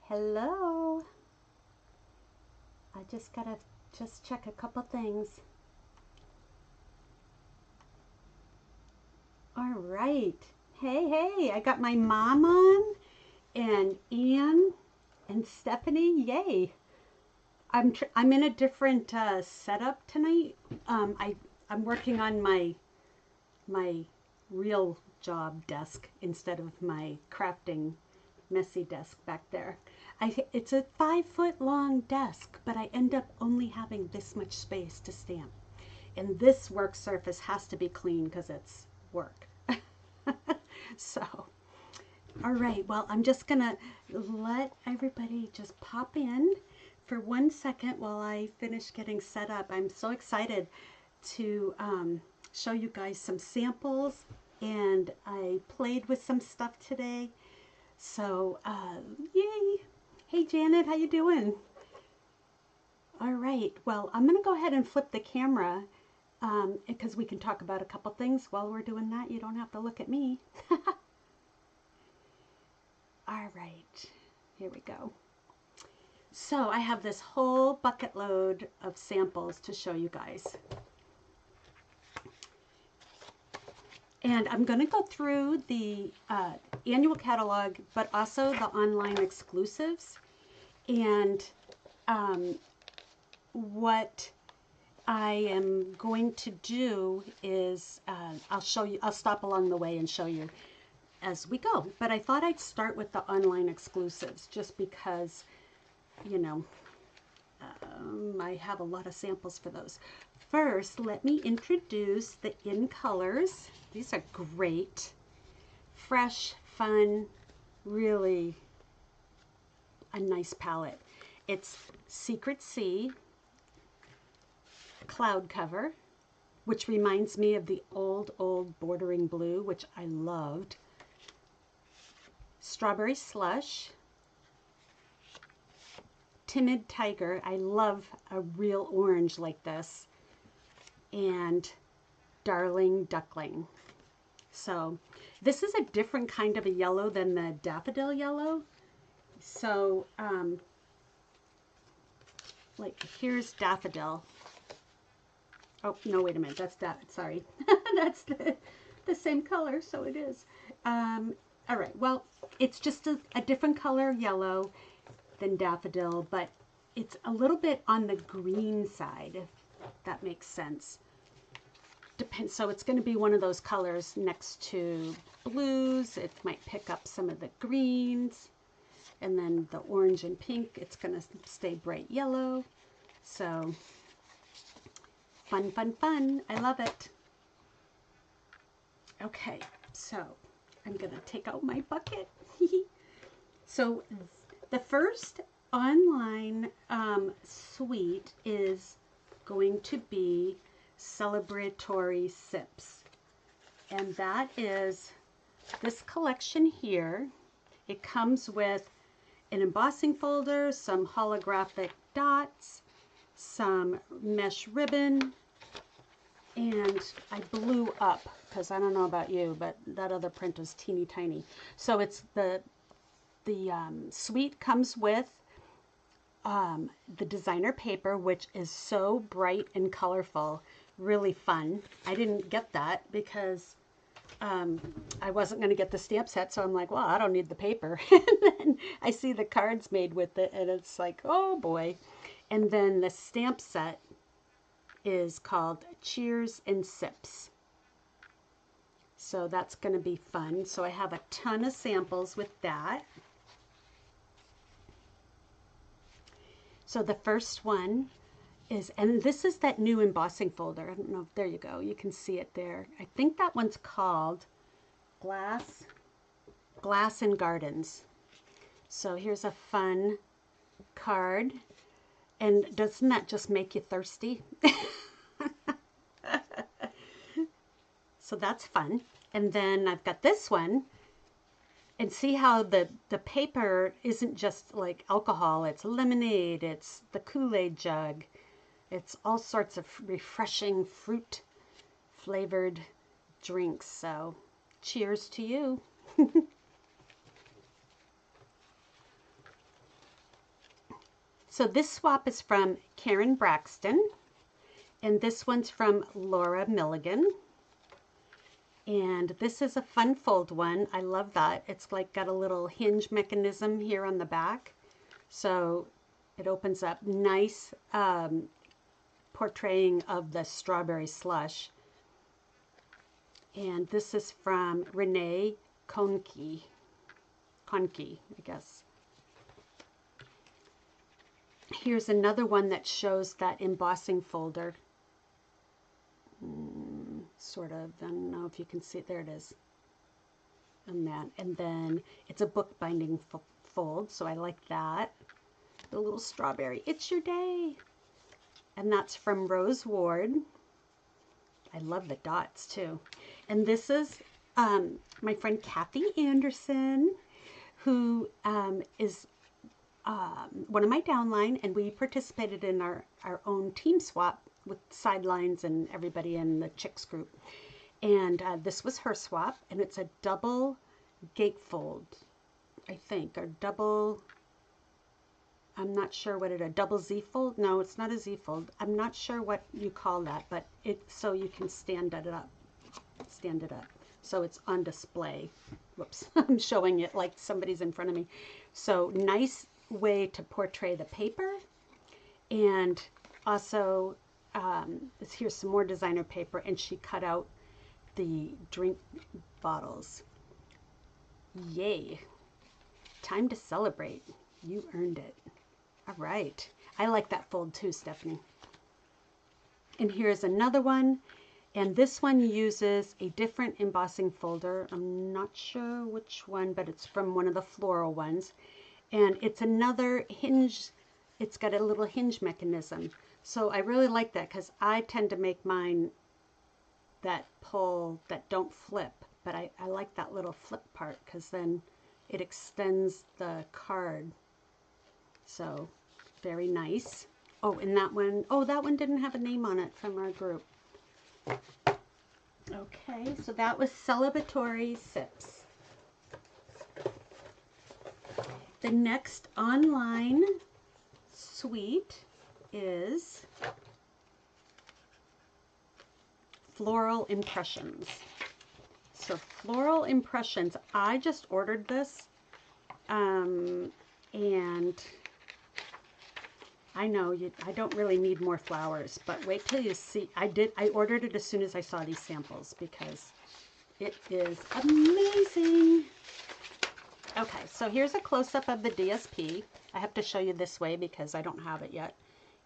Hello. I just gotta check a couple things. All right. Hey, I got my mom on and Ian and Stephanie. Yay. I'm in a different setup tonight. I'm working on my real job desk instead of my crafting messy desk back there. It's a 5 foot long desk, but I end up only having this much space to stamp. And this work surface has to be clean because it's work. So, all right, well, I'm just gonna let everybody just pop in for 1 second while I finish getting set up. I'm so excited to show you guys some samples, and I played with some stuff today. So, yay! Hey, Janet, how you doing? All right, well, I'm going to go ahead and flip the camera because we can talk about a couple things while we're doing that. You don't have to look at me. All right, here we go. So I have this whole bucket load of samples to show you guys. And I'm going to go through the annual catalog, but also the online exclusives. And what I am going to do is I'll stop along the way and show you as we go. But I thought I'd start with the online exclusives just because, you know, I have a lot of samples for those. First, let me introduce the In Colors. These are great, fresh, fun, really a nice palette. It's Secret Sea cloud cover, which reminds me of the old bordering blue, which I loved. Strawberry Slush, Timid Tiger. I love a real orange like this. And Darling Duckling. So this is a different kind of a yellow than the daffodil yellow. So like here's daffodil. Oh no, wait a minute, that's sorry. That's the same color, so it is. All right, well, it's just a different color yellow than daffodil, but it's a little bit on the green side, if that makes sense. Depends. So it's going to be one of those colors next to blues. It might pick up some of the greens, and then the orange and pink, it's going to stay bright yellow. So fun, fun, fun. I love it. Okay, so I'm going to take out my bucket. So the first online suite is going to be Celebratory Sips, and that is this collection here. It comes with an embossing folder, some holographic dots, some mesh ribbon, and I blew up because I don't know about you, but that other print is teeny tiny. So it's the suite comes with the designer paper, which is so bright and colorful, really fun. I didn't get that because I wasn't going to get the stamp set, so I'm like, well, I don't need the paper. And then I see the cards made with it, and it's like, oh boy. And then the stamp set is called Cheers and Sips. So that's going to be fun. So I have a ton of samples with that. So the first one is, and this is that new embossing folder. I don't know if, there you go. You can see it there. I think that one's called Glass and Gardens. So here's a fun card. And doesn't that just make you thirsty? So that's fun. And then I've got this one. And see how the paper isn't just like alcohol. It's lemonade. It's the Kool-Aid jug. It's all sorts of refreshing fruit flavored drinks. So cheers to you. So this swap is from Karen Braxton, and this one's from Laura Milligan. And this is a fun fold one. I love that. It's like got a little hinge mechanism here on the back. So it opens up nice portraying of the strawberry slush. And this is from Renee Konke, I guess. Here's another one that shows that embossing folder. Sort of, I don't know if you can see it. There it is. And that. And then it's a bookbinding fold, so I like that. The little strawberry, it's your day. And that's from Rose Ward. I love the dots too. And this is my friend Kathy Anderson, who is one of my downline, and we participated in our own team swap with sidelines and everybody in the chicks group. And this was her swap, and it's a double gatefold, I think, or double, I'm not sure what a double Z fold? No, it's not a Z fold. I'm not sure what you call that, but it's so you can stand it up. So it's on display. Whoops, I'm showing it like somebody's in front of me. So nice way to portray the paper. And also, here's some more designer paper, and she cut out the drink bottles. Yay. Time to celebrate. You earned it. All right. I like that fold too, Stephanie. And here's another one. And this one uses a different embossing folder. I'm not sure which one, but it's from one of the floral ones. And it's another hinge. It's got a little hinge mechanism. So I really like that because I tend to make mine that pull, that don't flip. But I like that little flip part because then it extends the card. So very nice. Oh, and that one didn't have a name on it from our group. Okay, so that was Celebratory Sips. The next online suite is Floral Impressions. So Floral Impressions, I just ordered this, and I know I don't really need more flowers, but wait till you see. I ordered it as soon as I saw these samples because it is amazing. Okay, so here's a close-up of the DSP. I have to show you this way because I don't have it yet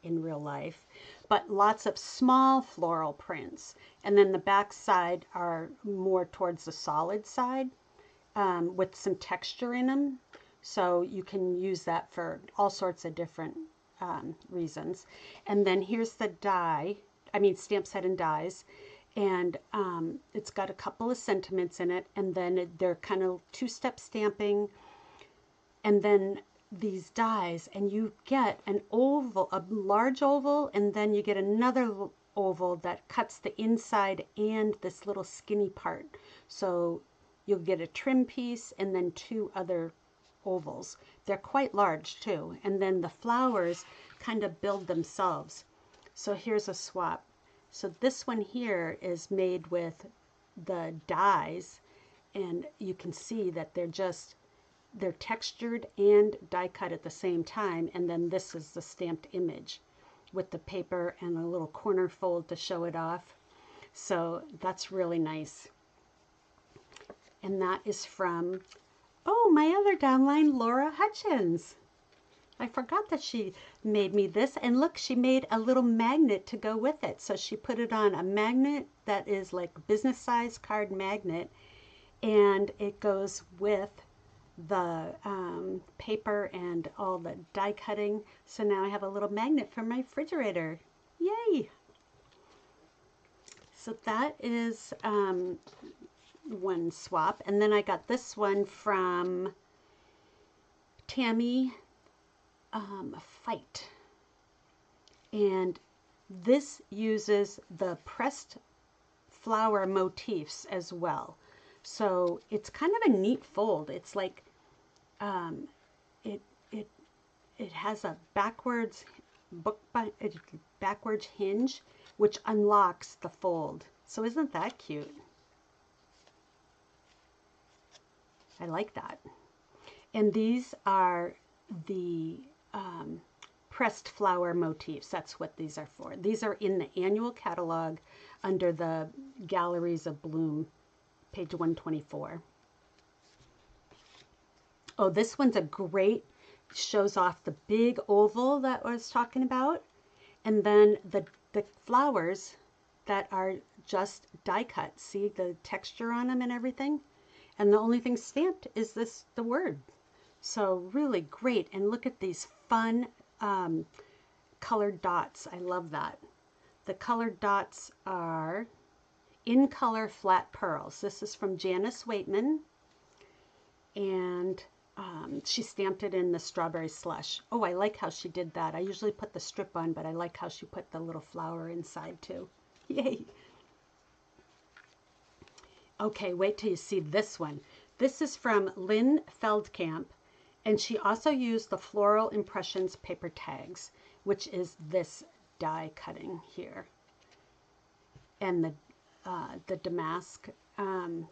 in real life. But lots of small floral prints. And then the back side are more towards the solid side with some texture in them. So you can use that for all sorts of different reasons. And then here's the stamp set and dies. And it's got a couple of sentiments in it, and then they're kind of two-step stamping, and then these dies, and you get an oval, a large oval, and then you get another oval that cuts the inside and this little skinny part. So you'll get a trim piece and then two other ovals. They're quite large too, and then the flowers kind of build themselves. So here's a swap. So this one here is made with the dies, and you can see that they're textured and die cut at the same time, and then this is the stamped image with the paper and a little corner fold to show it off. So that's really nice. And that is from, oh, my other downline, Laura Hutchins. I forgot that she made me this, and look, she made a little magnet to go with it. So she put it on a magnet that is like business size card magnet, and it goes with the paper and all the die cutting. So now I have a little magnet for my refrigerator. Yay! So that is one swap, and then I got this one from Tammy Fight, and this uses the pressed flower motifs as well. So it's kind of a neat fold. It's like it has a backwards backwards hinge, which unlocks the fold. So isn't that cute? I like that. And these are the pressed flower motifs. That's what these are for. These are in the annual catalog under the Galleries of Bloom, page 124. Oh, this one's a great, shows off the big oval that I was talking about. And then the flowers that are just die cut. See the texture on them and everything? And the only thing stamped is the word. So really great. And look at these fun colored dots. I love that. The colored dots are In Color Flat Pearls. This is from Janice Waitman. And she stamped it in the Strawberry Slush. Oh, I like how she did that. I usually put the strip on, but I like how she put the little flower inside too. Yay. Okay, wait till you see this one. This is from Lynn Feldkamp, and she also used the Floral Impressions paper tags, which is this die cutting here. And the damask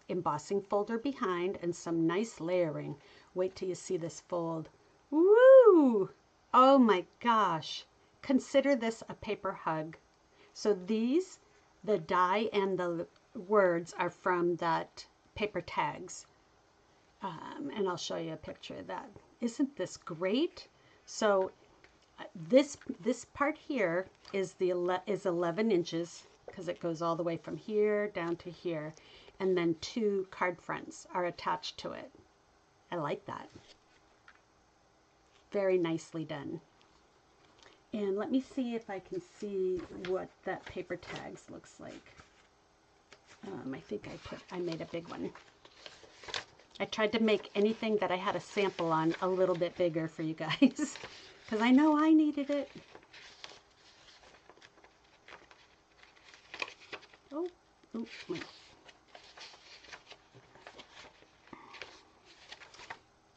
embossing folder behind, and some nice layering. Wait till you see this fold. Woo! Oh my gosh. Consider this a paper hug. So these, the die and the words are from that paper tags. And I'll show you a picture of that. Isn't this great? So this part here is 11 inches because it goes all the way from here down to here. And then 2 card fronts are attached to it. I like that. Very nicely done. And let me see if I can see what that paper tags looks like. I think I made a big one. I tried to make anything that I had a sample on a little bit bigger for you guys because I know I needed it. Oh, wait.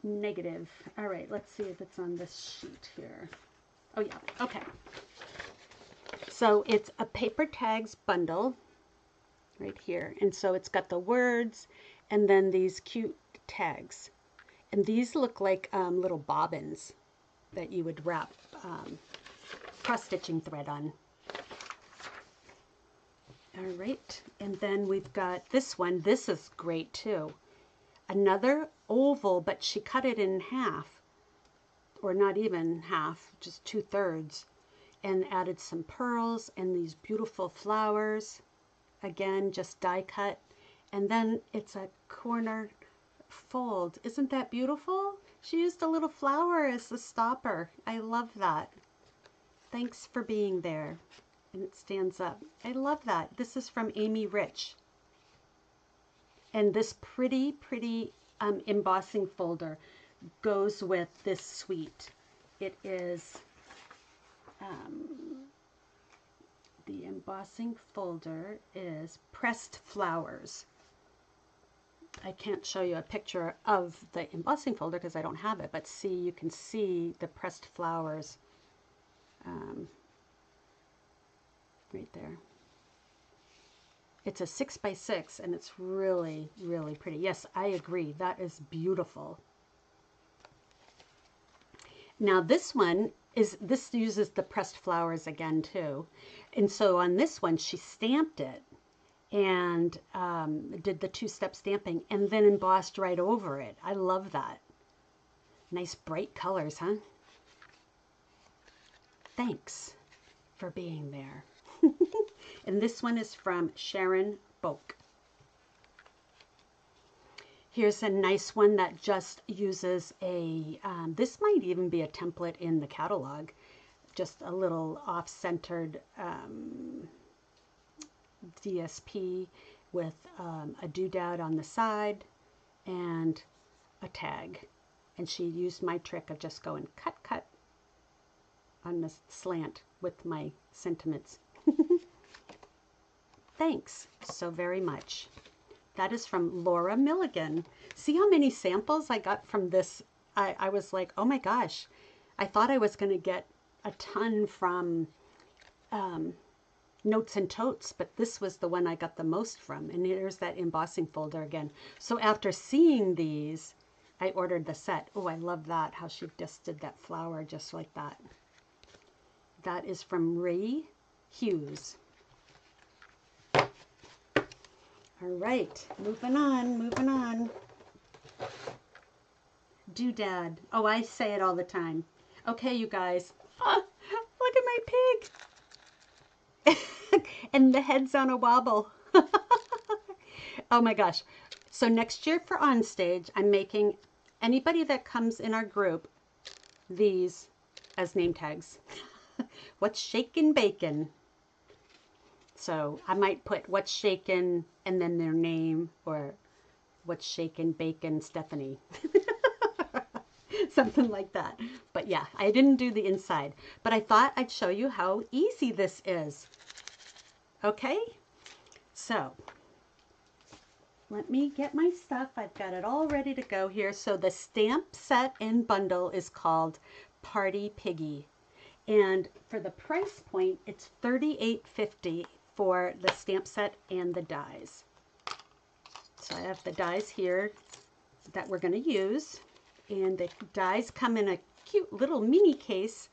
Negative. All right, let's see if it's on this sheet here. Oh yeah, okay. So it's a paper tags bundle right here. And so it's got the words and then these cute tags. And these look like little bobbins that you would wrap cross-stitching thread on. All right, and then we've got this one. This is great too. Another oval, but she cut it in half, or not even half, just 2/3, and added some pearls and these beautiful flowers. Again, just die cut. And then it's a corner fold. Isn't that beautiful? She used a little flower as the stopper. I love that. Thanks for being there. And it stands up. I love that. This is from Amy Rich. And this pretty embossing folder goes with this suite. It is the embossing folder is Pressed Flowers. I can't show you a picture of the embossing folder because I don't have it, but see, you can see the pressed flowers right there. It's a 6x6 and it's really, really pretty. Yes, I agree. That is beautiful. Now this one this uses the pressed flowers again too. And so on this one, she stamped it and did the 2-step stamping and then embossed right over it. I love that. Nice bright colors, huh? Thanks for being there. And this one is from Sharon Boak. Here's a nice one that just uses a, this might even be a template in the catalog, just a little off-centered DSP with a doodad on the side and a tag. And she used my trick of just going cut on the slant with my sentiments. Thanks so very much. That is from Laura Milligan. See how many samples I got from this? I was like, oh my gosh, I thought I was going to get a ton from Notes and Totes, but this was the one I got the most from. And here's that embossing folder again. So after seeing these, I ordered the set. Oh, I love that, how she just did that flower just like that. That is from Ray Hughes. All right, moving on, moving on. Doodad. Oh, I say it all the time. Okay, you guys. Oh, look at my pig. And the head's on a wobble. Oh my gosh. So next year for On Stage, I'm making anybody that comes in our group these as name tags. What's shakin' bacon? So I might put what's shakin' and then their name, or what's shakin' bacon Stephanie. Something like that. But yeah, I didn't do the inside, but I thought I'd show you how easy this is. Okay, so let me get my stuff. I've got it all ready to go here. So the stamp set and bundle is called Party Piggy. And for the price point, it's $38.50 for the stamp set and the dies. So I have the dies here that we're going to use. And the dies come in a cute little mini case,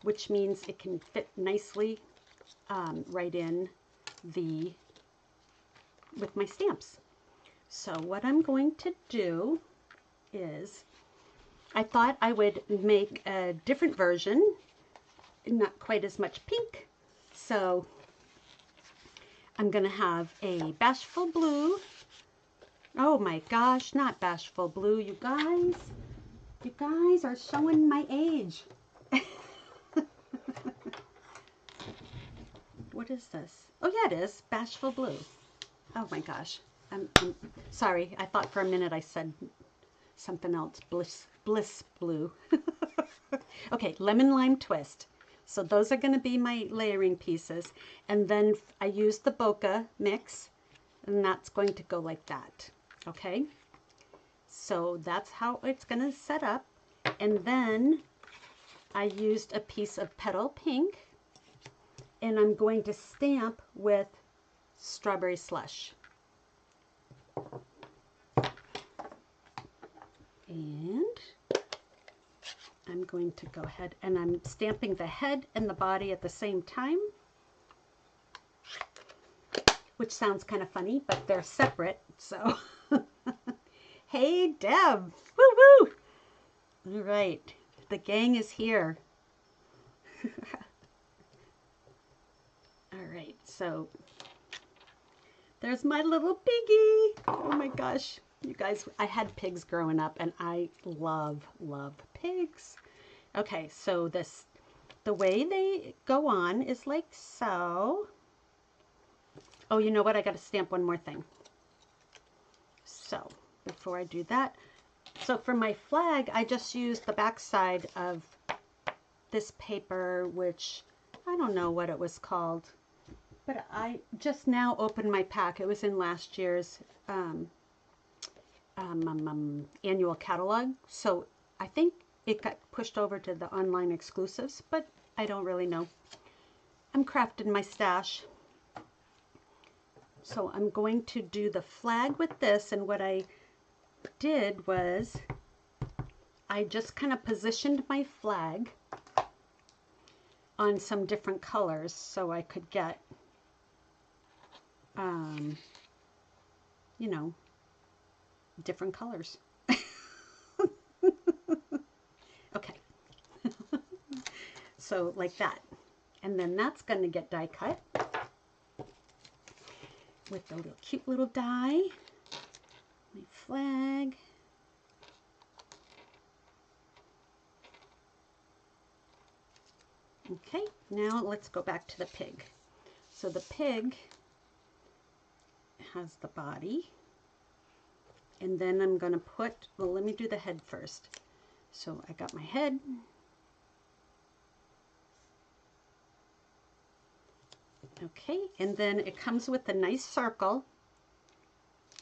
which means it can fit nicely right in with my stamps. So what I'm going to do is, I thought I would make a different version, not quite as much pink. So I'm going to have a Bashful Blue. Oh my gosh, not Bashful Blue, you guys. You guys are showing my age. What is this? Oh yeah, it is Bashful Blue. Oh my gosh. I'm sorry. I thought for a minute I said something else. Bliss Blue. Okay, Lemon Lime Twist. So those are going to be my layering pieces. And then I used the bokeh mix, and that's going to go like that. Okay? So that's how it's going to set up. And then I used a piece of Petal Pink, and I'm going to stamp with Strawberry Slush. And I'm going to go ahead and I'm stamping the head and the body at the same time, which sounds kind of funny, but they're separate. So, hey Deb, woo woo! All right, the gang is here. All right, so there's my little piggy. Oh my gosh. You guys, I had pigs growing up and I love pigs. Okay, so the way they go on is like so. Oh, you know what? I got to stamp one more thing. So before I do that, so for my flag, I just used the back side of this paper, which I don't know what it was called, but I just now opened my pack. It was in last year's annual catalog, so I think it got pushed over to the online exclusives, but I don't really know. I'm crafting my stash. So I'm going to do the flag with this, and what I did was I just kind of positioned my flag on some different colors so I could get you know, different colors. Okay. So like that. And then that's going to get die cut with the little cute little die. My flag. Okay, now let's go back to the pig. So the pig has the body. And then I'm going to put, well, let me do the head first. So I got my head. Okay, and then it comes with a nice circle,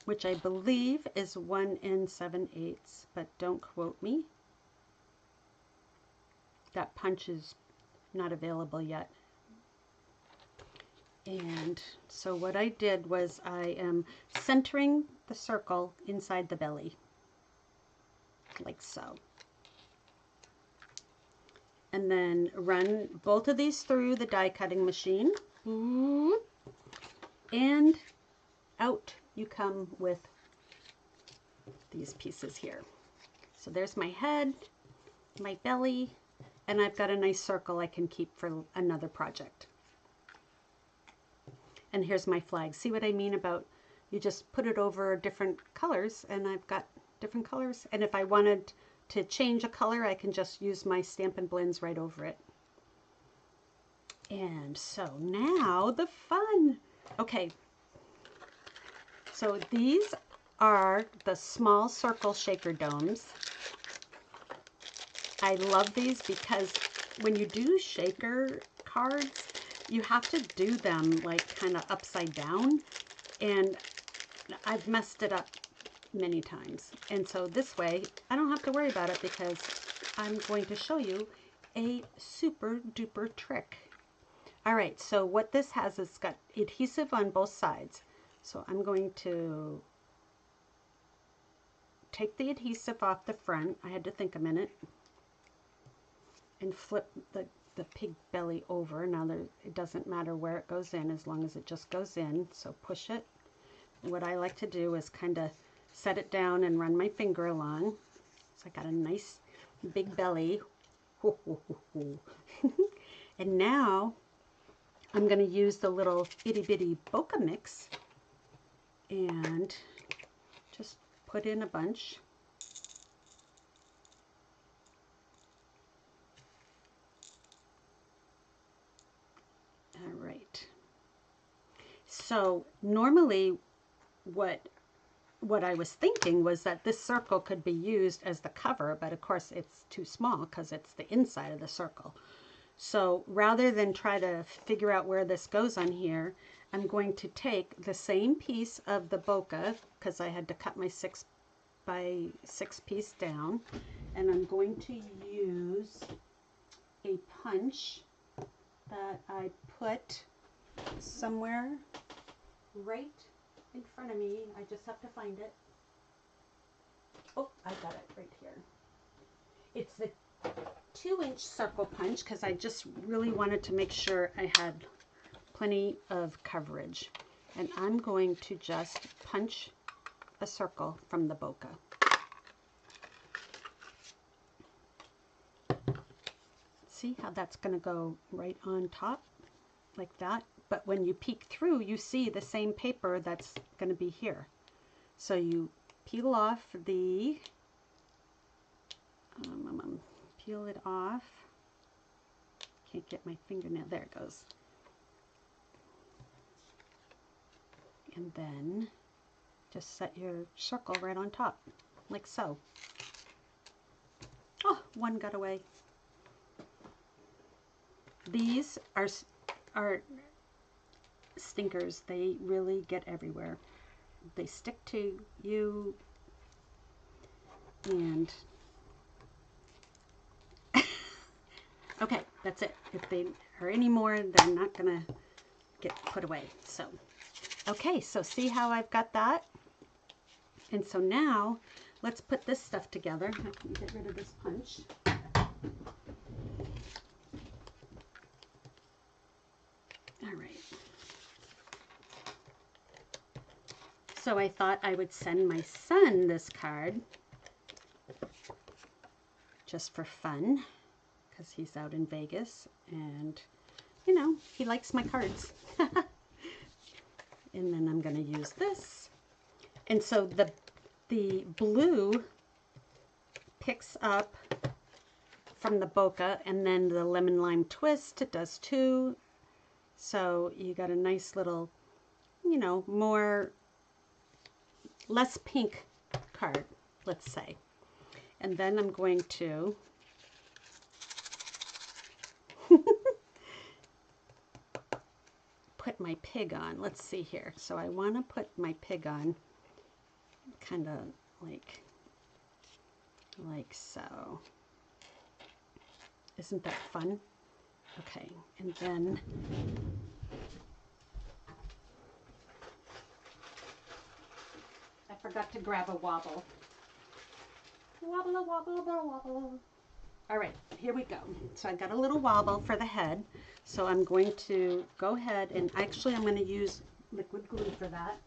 which I believe is 1 7/8, but don't quote me. that punch is not available yet. And so what I did was I am centering the circle inside the belly, like so. And then run both of these through the die cutting machine. And out you come with these pieces here. So there's my head, my belly, and I've got a nice circle I can keep for another project. And here's my flag. See what I mean about you just put it over different colors, and I've got different colors. And if I wanted to change a color, I can just use my Stampin' Blends right over it. And so now the fun. Okay, so these are the small circle shaker domes. I love these because when you do shaker cards, you have to do them like kind of upside down, and I've messed it up many times. And so this way I don't have to worry about it because I'm going to show you a super duper trick. All right, so what this has is got adhesive on both sides. So I'm going to take the adhesive off the front. I had to think a minute. And flip the pig belly over. Now it doesn't matter where it goes in as long as it just goes in. So push it. What I like to do is kind of set it down and run my finger along. So I got a nice big belly. And now I'm going to use the little itty bitty bokeh mix and just put in a bunch. All right. So normally what I was thinking was that this circle could be used as the cover, but of course it's too small because it's the inside of the circle. So rather than try to figure out where this goes on here, I'm going to take the same piece of the bokeh, because I had to cut my 6 by 6 piece down, and I'm going to use a punch that I put somewhere right in front of me. I just have to find it. Oh, I got it right here. It's the 2-inch circle punch because I just really wanted to make sure I had plenty of coverage. And I'm going to just punch a circle from the bokeh. See how that's going to go right on top like that? But when you peek through, you see the same paper that's going to be here. So you peel off the peel it off. Can't get my fingernail. There it goes. And then just set your circle right on top, like so. Oh, one got away. These are stinkers. They really get everywhere. They stick to you, and okay, that's it. If they are any more, they're not gonna get put away. So okay, so see how I've got that? And so now let's put this stuff together. I can get rid of this punch. All right. So I thought I would send my son this card just for fun because he's out in Vegas and, you know, he likes my cards. And then I'm going to use this. And so the blue picks up from the bokeh, and then the lemon lime twist, it does too. So you got a nice little, you know, less pink card, let's say. And then I'm going to put my pig on. Let's see here. So I want to put my pig on kind of like so. Isn't that fun? Okay, and then I forgot to grab a wobble. Wobble, wobble, wobble. All right, here we go. So I got a little wobble for the head. So I'm going to go ahead and actually I'm going to use liquid glue for that.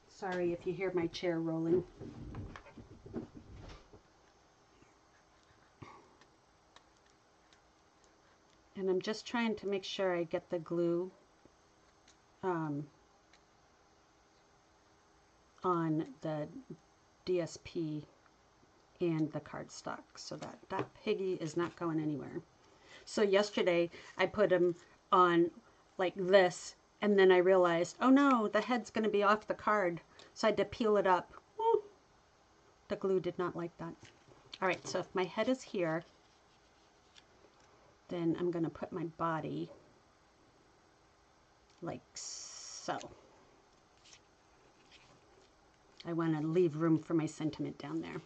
Sorry if you hear my chair rolling. And I'm just trying to make sure I get the glue on the DSP and the cardstock so that that piggy is not going anywhere. So yesterday I put them on like this, and then I realized, oh no, the head's going to be off the card. So I had to peel it up. Ooh, the glue did not like that. All right, so if my head is here, then I'm going to put my body like so. I want to leave room for my sentiment down there.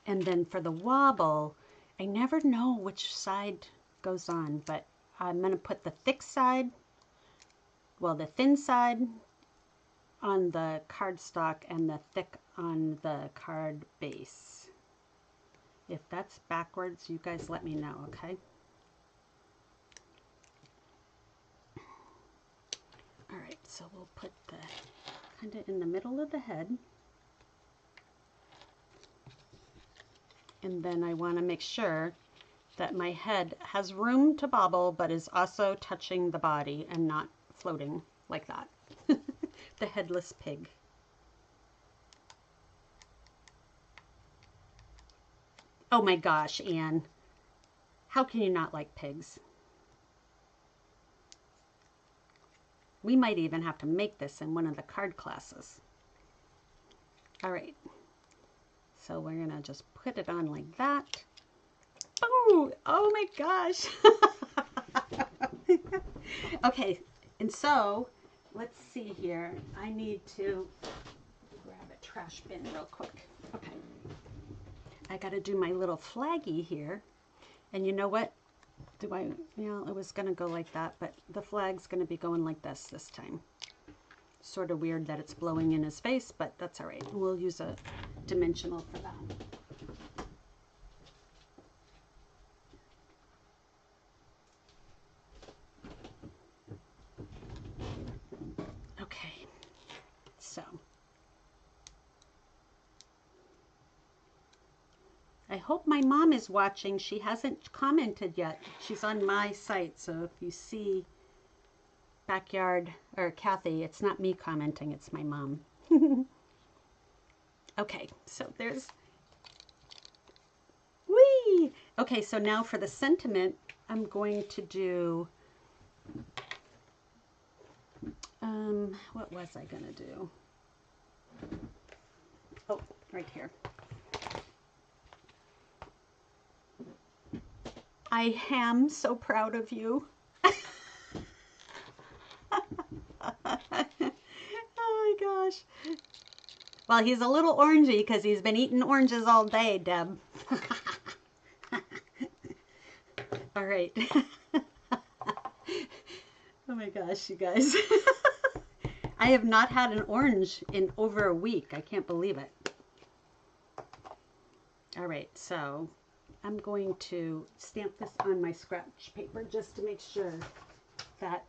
And then for the wobble, I never know which side goes on, but I'm going to put the thick side, well, the thin side on the cardstock and the thick on the card base. If that's backwards, you guys let me know, okay? All right, so we'll put the kind of in the middle of the head. And then I want to make sure that my head has room to bobble, but is also touching the body and not floating like that. The headless pig. Oh my gosh, Anne. How can you not like pigs? We might even have to make this in one of the card classes. All right. So we're going to just put it on like that. Oh, oh my gosh. Okay, and so let's see here. I need to grab a trash bin real quick. Okay. I got to do my little flaggy here. And you know what? It was going to go like that, but the flag's going to be going like this time. Sort of weird that it's blowing in his face, but that's all right. We'll use a dimensional for that. Okay, so I hope my mom is watching. She hasn't commented yet. She's on my site, so if you see Backyard or Kathy, it's not me commenting, it's my mom. Okay, so there's, whee! Okay, so now for the sentiment, I'm going to do, what was I gonna do? Oh, right here. I am so proud of you. Oh my gosh. Well, he's a little orangey because he's been eating oranges all day, Deb. All right. Oh my gosh, you guys. I have not had an orange in over a week. I can't believe it. All right, so I'm going to stamp this on my scratch paper just to make sure that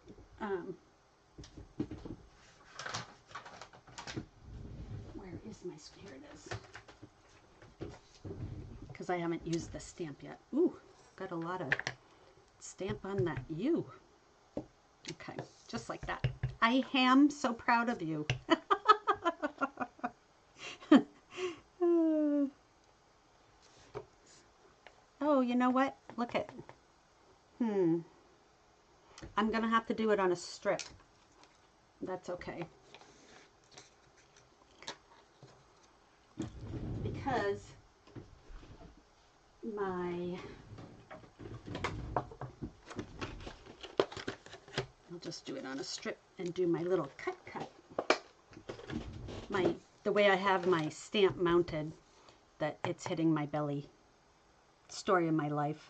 where is my, here it is, because I haven't used the stamp yet. Ooh, got a lot of stamp on that U. Okay, just like that. I am so proud of you. Oh, you know what? Look at. I'm gonna have to do it on a strip. That's okay. Because my, I'll just do it on a strip and do my little cut. The way I have my stamp mounted, that it's hitting my belly. story of my life.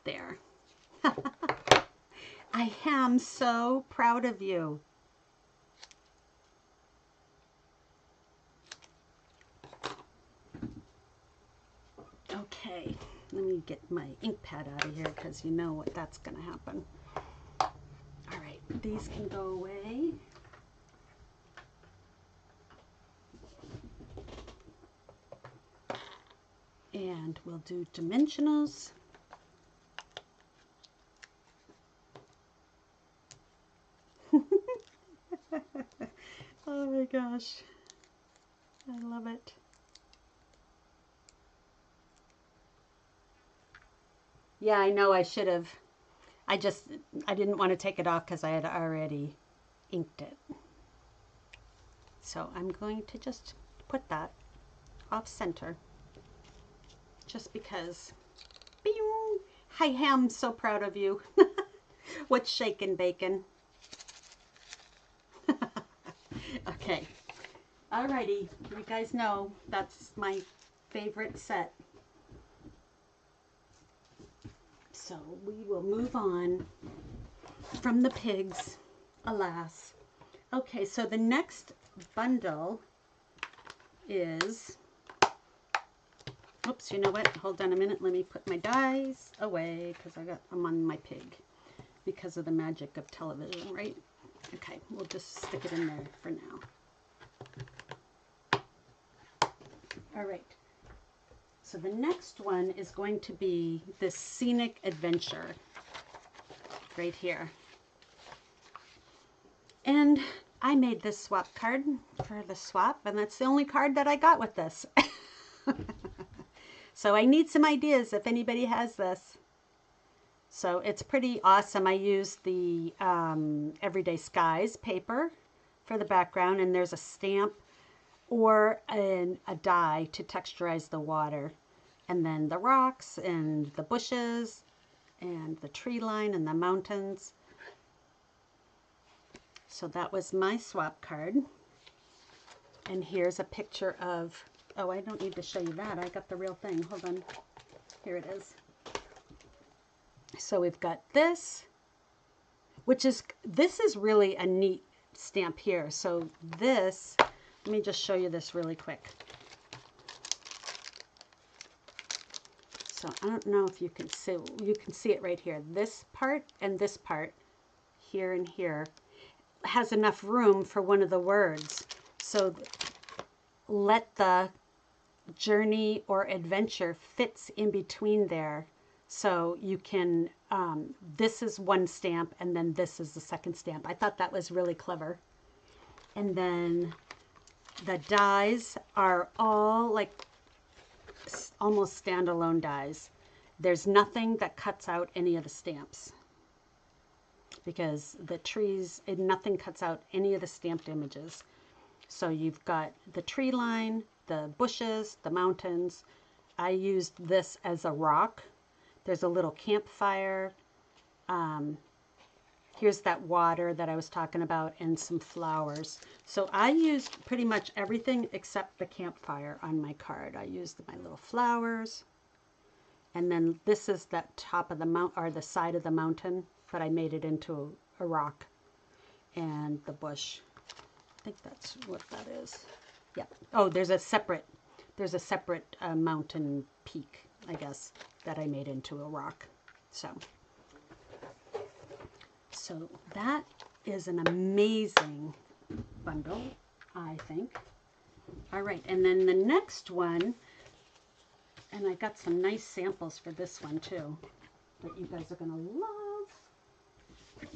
There. I am so proud of you. Okay, let me get my ink pad out of here because you know what that's going to happen. All right, these can go away. And we'll do dimensionals. Oh my gosh, I love it. Yeah, I know I should have. I didn't want to take it off because I had already inked it. So I'm going to just put that off center just because. Bing! I am so proud of you. What's shaking, bacon? Okay. Alrighty. You guys know that's my favorite set. So we will move on from the pigs, alas. Okay, so the next bundle is, oops, you know what? Hold on a minute. Let me put my dies away because I'm on my pig because of the magic of television, right? Okay, we'll just stick it in there for now. All right. So the next one is going to be this Scenic Adventure right here. And I made this swap card for the swap, and that's the only card that I got with this. So I need some ideas if anybody has this. So it's pretty awesome. I used the Everyday Skies paper for the background, and there's a stamp or a die to texturize the water. And then the rocks and the bushes and the tree line and the mountains. So that was my swap card. And here's a picture of, oh, I don't need to show you that. I got the real thing. Hold on. Here it is. So we've got this, this is really a neat stamp here. So this, let me just show you this really quick. So I don't know if you can see it right here. This part and this part, here and here, has enough room for one of the words. So let the journey or adventure fits in between there. So you can, this is one stamp and then this is the second stamp. I thought that was really clever. And then the dies are all like almost standalone dies. There's nothing that cuts out any of the stamps because the trees, nothing cuts out any of the stamped images. So you've got the tree line, the bushes, the mountains. I used this as a rock. There's a little campfire. Here's that water that I was talking about and some flowers. So I used pretty much everything except the campfire on my card. I used my little flowers. And then this is that top of the mount or the side of the mountain, but I made it into a rock. And the bush. I think that's what that is. Yeah. Oh, there's a separate mountain peak, I guess, that I made into a rock. So that is an amazing bundle, I think. All right, and then the next one, and I got some nice samples for this one too, that you guys are going to love,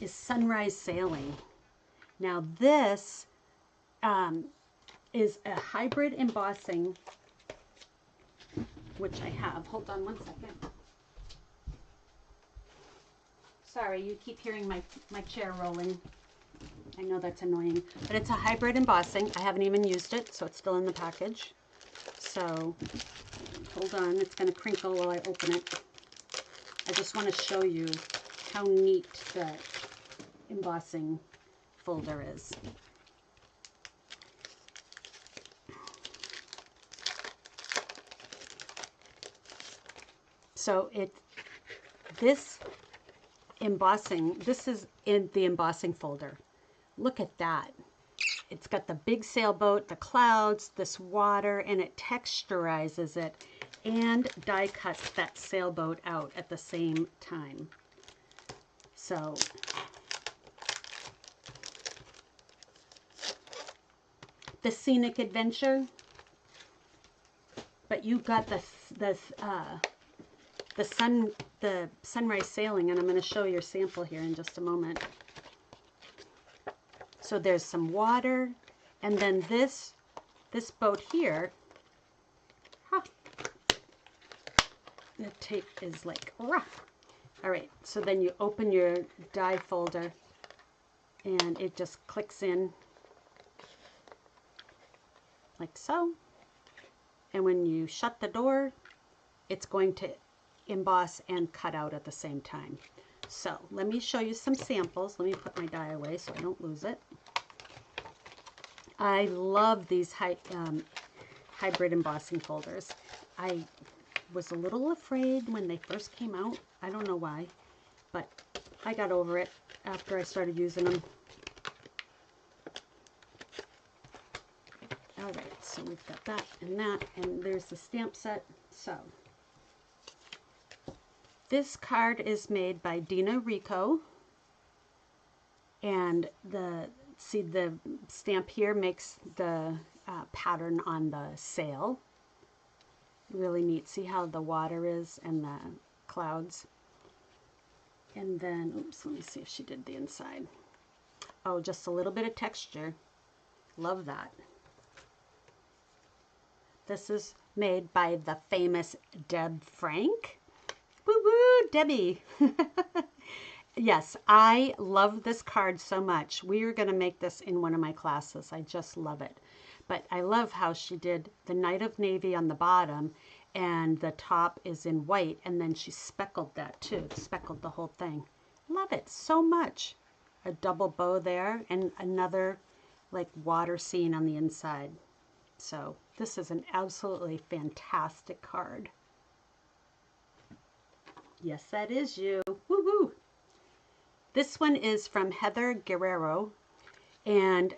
is Sunrise Sailing. Now this is a hybrid embossing, which I have. Hold on one second. Sorry, you keep hearing my chair rolling. I know that's annoying. But it's a hybrid embossing. I haven't even used it, so it's still in the package. So, hold on. It's going to crinkle while I open it. I just want to show you how neat the embossing folder is. So this embossing, this is in the embossing folder. Look at that. It's got the big sailboat, the clouds, this water, and it texturizes it and die cuts that sailboat out at the same time. So the scenic adventure, but you got the sunrise sailing, and I'm going to show your sample here in just a moment. So there's some water, and then this boat here, the tape is like, rah. All right, so then you open your die folder, and it just clicks in like so. And when you shut the door, it's going to emboss and cut out at the same time. So let me show you some samples. Let me put my die away so I don't lose it. I love these hybrid embossing folders. I was a little afraid when they first came out. I don't know why, but I got over it after I started using them. All right, so we've got that, and there's the stamp set. So this card is made by Dina Rico, and the stamp here makes the pattern on the sail. Really neat. See how the water is and the clouds. And then, oops, let me see if she did the inside. Oh, just a little bit of texture. Love that. This is made by the famous Deb Frank. Woo woo, Debbie. Yes, I love this card so much. We are going to make this in one of my classes. I just love it. But I love how she did the Night of Navy on the bottom, and the top is in white, and then she speckled that too. Speckled the whole thing. Love it so much. A double bow there, and another like water scene on the inside. So this is an absolutely fantastic card. Yes, that is you. Woo woo. This one is from Heather Guerrero, and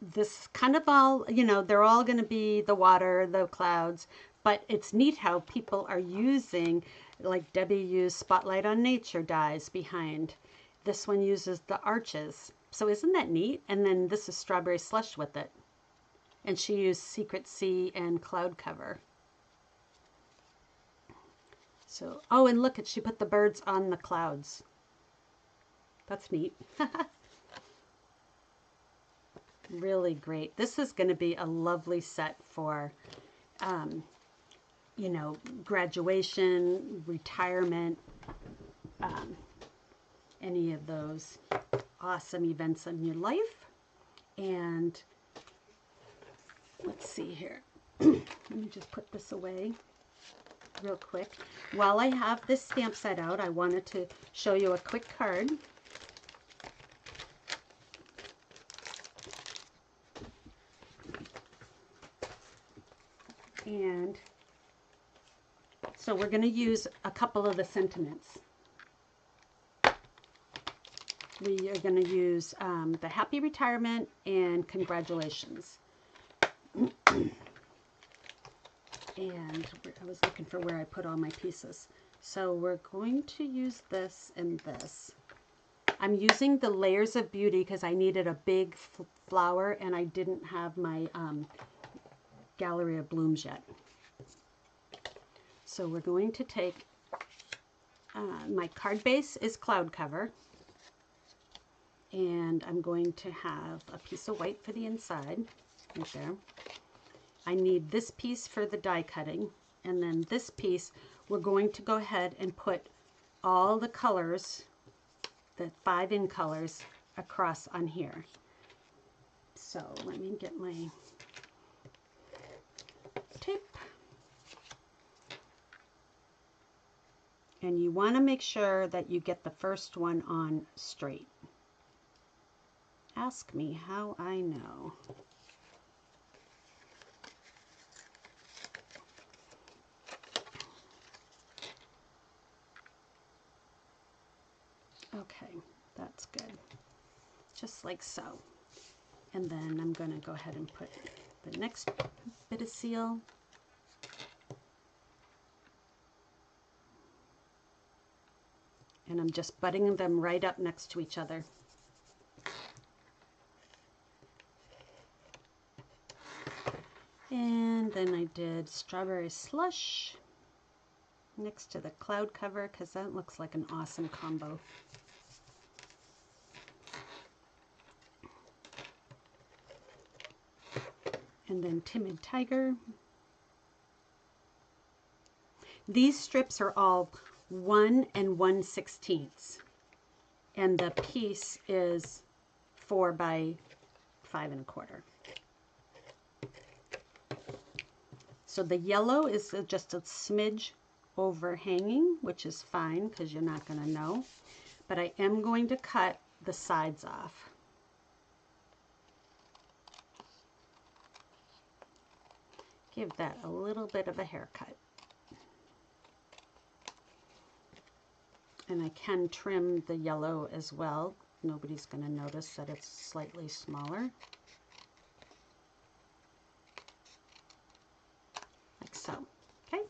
this kind of all, you know, they're all going to be the water, the clouds, but it's neat how people are using, like Debbie used Spotlight on Nature dies behind. This one uses the arches. So isn't that neat? And then this is Strawberry Slush with it. And she used Secret Sea and Cloud Cover. So, oh, and look, she put the birds on the clouds. That's neat. Really great. This is going to be a lovely set for, you know, graduation, retirement, any of those awesome events in your life. And let's see here. Let me just put this away real quick. While I have this stamp set out, I wanted to show you a quick card. And so we're going to use a couple of the sentiments. We are going to use the Happy Retirement and Congratulations. And I was looking for where I put all my pieces. So we're going to use this and this. I'm using the Layers of Beauty because I needed a big flower and I didn't have my Gallery of Blooms yet. So we're going to take, my card base is Cloud Cover, and I'm going to have a piece of white for the inside, right there. I need this piece for the die cutting, and then this piece, we're going to go ahead and put all the colors, the 5 in colors, across on here. So let me get my tape. And you want to make sure that you get the first one on straight. Ask me how I know. Okay, that's good. Just like so. And then I'm going to go ahead and put the next bit of seal. And I'm just butting them right up next to each other. And then I did strawberry slush next to the cloud cover because that looks like an awesome combo. And then Timid Tiger. These strips are all 1 1/16, and the piece is 4 by 5 1/4. So the yellow is just a smidge overhanging, which is fine because you're not going to know. But I am going to cut the sides off. Give that a little bit of a haircut. And I can trim the yellow as well. Nobody's going to notice that it's slightly smaller. Like so. Okay?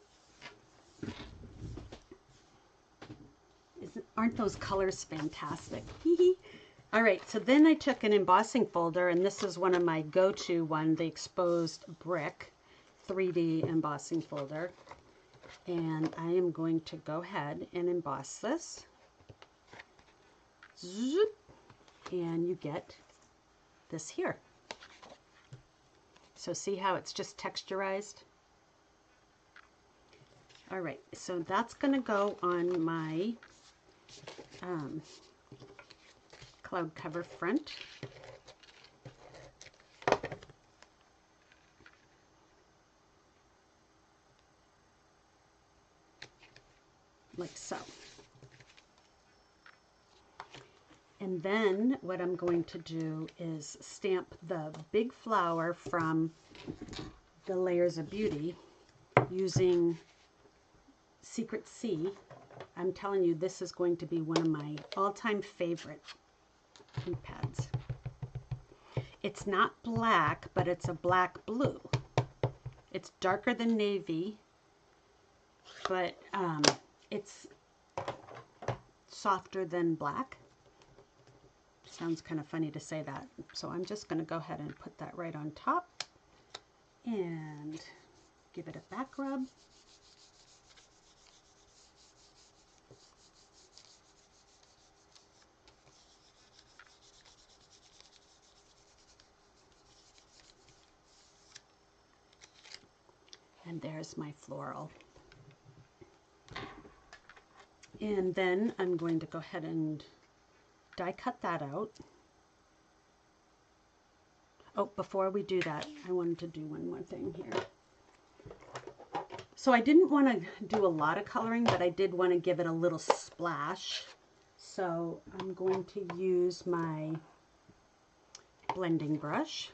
Aren't those colors fantastic? All right, so then I took an embossing folder, and this is one of my go-to one, the exposed brick 3D embossing folder. And I am going to go ahead and emboss this. Zoop, and you get this here. So see how it's just texturized? All right, so that's going to go on my cloud cover front. Like so. And then what I'm going to do is stamp the big flower from the Layers of Beauty using Secret C. I'm telling you, this is going to be one of my all-time favorite ink pads. It's not black, but it's a black blue. It's darker than navy, but it's softer than black. Sounds kind of funny to say that. So I'm just going to go ahead and put that right on top and give it a back rub. And there's my floral. And then I'm going to go ahead and die cut that out. Oh, before we do that, I wanted to do one more thing here. So I didn't want to do a lot of coloring, but I did want to give it a little splash. So I'm going to use my blending brush.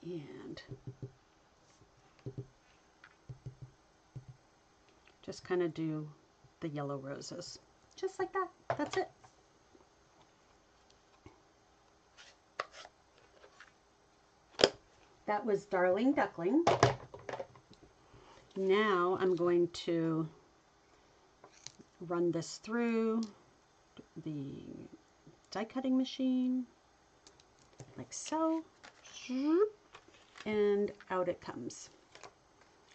And just kind of do the yellow roses. Just like that. That's it. That was Darling Duckling. Now I'm going to run this through the die cutting machine like so. And out it comes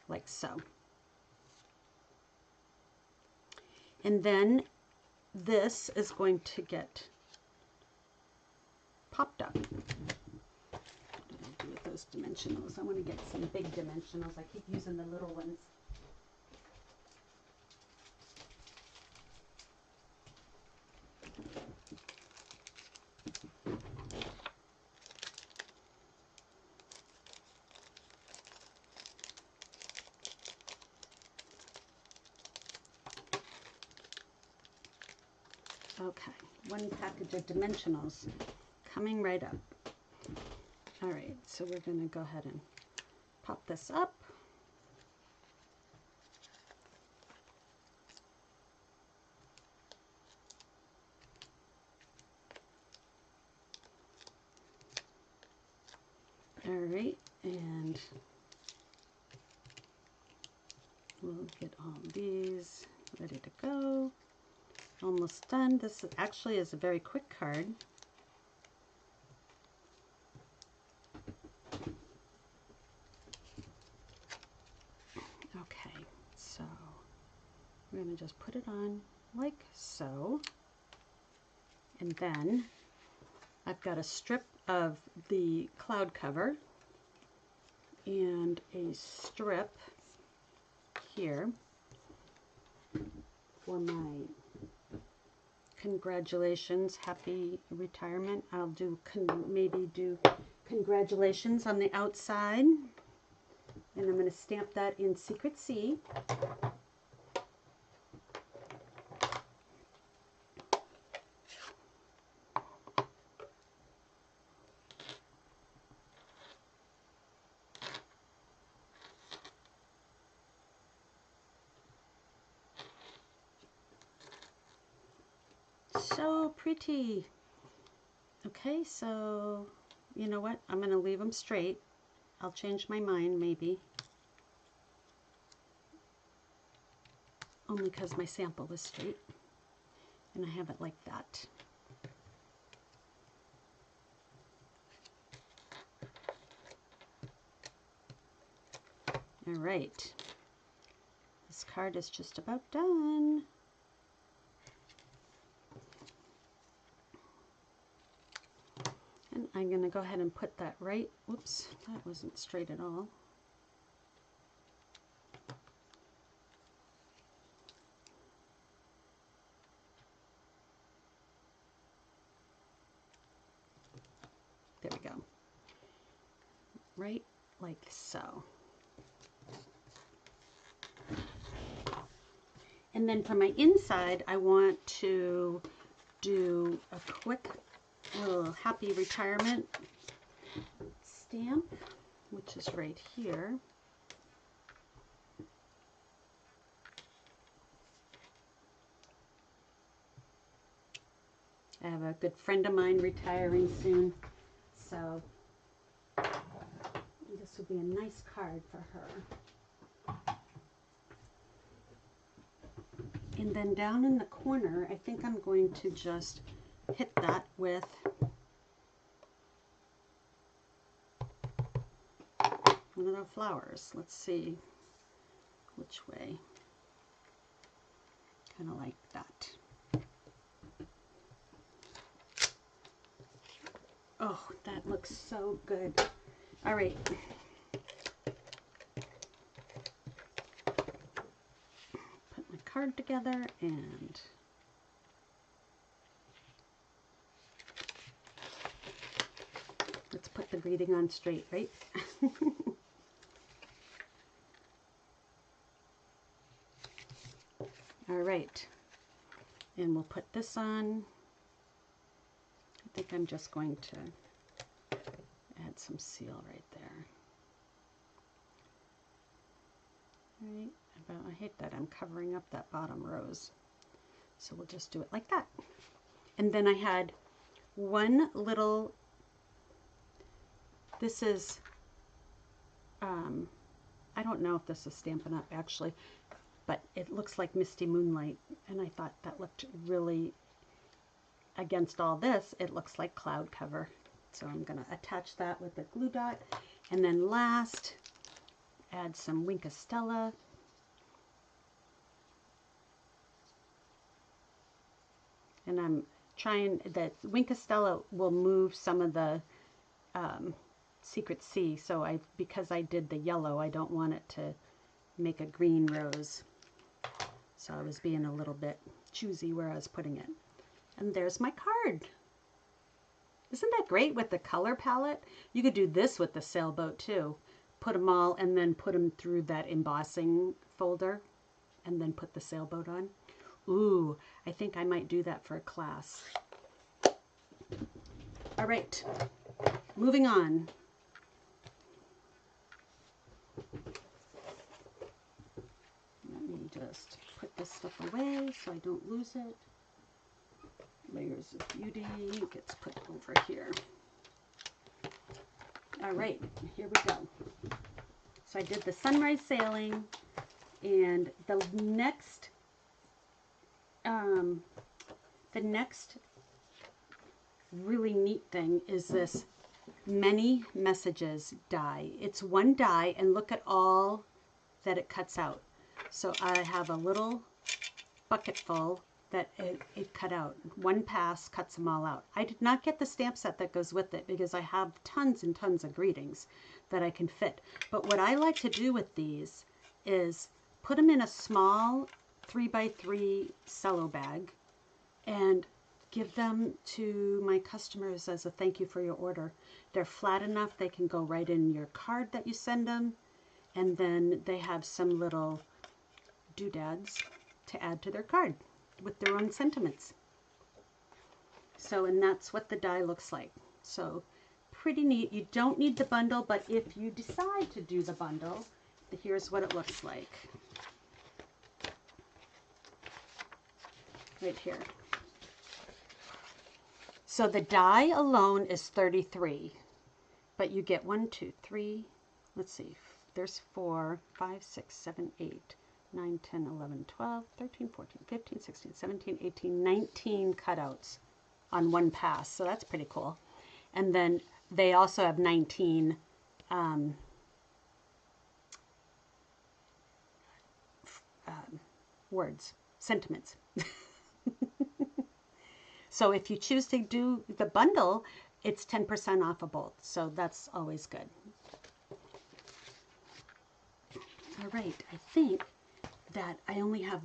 like so. And then this is going to get popped up. What did I do with those dimensionals? I want to get some big dimensionals. I keep using the little ones. Okay, one package of dimensionals coming right up. All right, so we're going to go ahead and pop this up. All right, and we'll get all these ready to go. Almost done. This actually is a very quick card. Okay, so we're going to just put it on like so. And then I've got a strip of the cloud cover and a strip here for my congratulations, happy retirement. I'll do maybe do congratulations on the outside, and I'm going to stamp that in Secret C. So pretty. Okay, so you know what? I'm going to leave them straight. I'll change my mind maybe. Only because my sample is straight. And I have it like that. All right. This card is just about done. And I'm going to go ahead and put that right. Whoops, that wasn't straight at all. There we go. Right like so. And then for my inside, I want to do a quick little happy retirement stamp, which is right here. I have a good friend of mine retiring soon, so this would be a nice card for her. And then down in the corner, I think I'm going to just hit that with one of the flowers. Let's see which way. Kind of like that. Oh, that looks so good. All right. Put my card together and let's put the greeting on straight, right? All right. And we'll put this on. I think I'm just going to add some seal right there. All right. I hate that I'm covering up that bottom rose. So we'll just do it like that. And then I had one little, this is, I don't know if this is Stampin' Up actually, but it looks like Misty Moonlight. And I thought that looked really, against all this, it looks like cloud cover. So I'm going to attach that with the glue dot. And then last, add some Winkostella. And I'm trying, that Winkostella will move some of the Secret C. So because I did the yellow, I don't want it to make a green rose. So I was being a little bit choosy where I was putting it. And there's my card. Isn't that great with the color palette? You could do this with the sailboat too. Put them all and then put them through that embossing folder and then put the sailboat on. Ooh, I think I might do that for a class. All right, moving on. Let me just put this stuff away so I don't lose it. Layers of Beauty gets put over here. All right, here we go. So I did the sunrise sailing, and the next really neat thing is this many messages die. It's one die, and look at all that it cuts out. So I have a little bucket full that it cut out. One pass cuts them all out. I did not get the stamp set that goes with it because I have tons and tons of greetings that I can fit. But what I like to do with these is put them in a small 3x3 cello bag and give them to my customers as a thank you for your order. They're flat enough they can go right in your card that you send them, and then they have some little doodads to add to their card with their own sentiments. So, and that's what the die looks like. So pretty neat. You don't need the bundle, but if you decide to do the bundle, here's what it looks like. Right here. So the die alone is 33, but you get 1, 2, 3, let's see, there's 4, 5, 6, 7, 8, 9, 10, 11, 12, 13, 14, 15, 16, 17, 18, 19 cutouts on one pass. So that's pretty cool. And then they also have 19 words, sentiments. So if you choose to do the bundle, it's 10% off of both. So that's always good. All right, I think that I only have,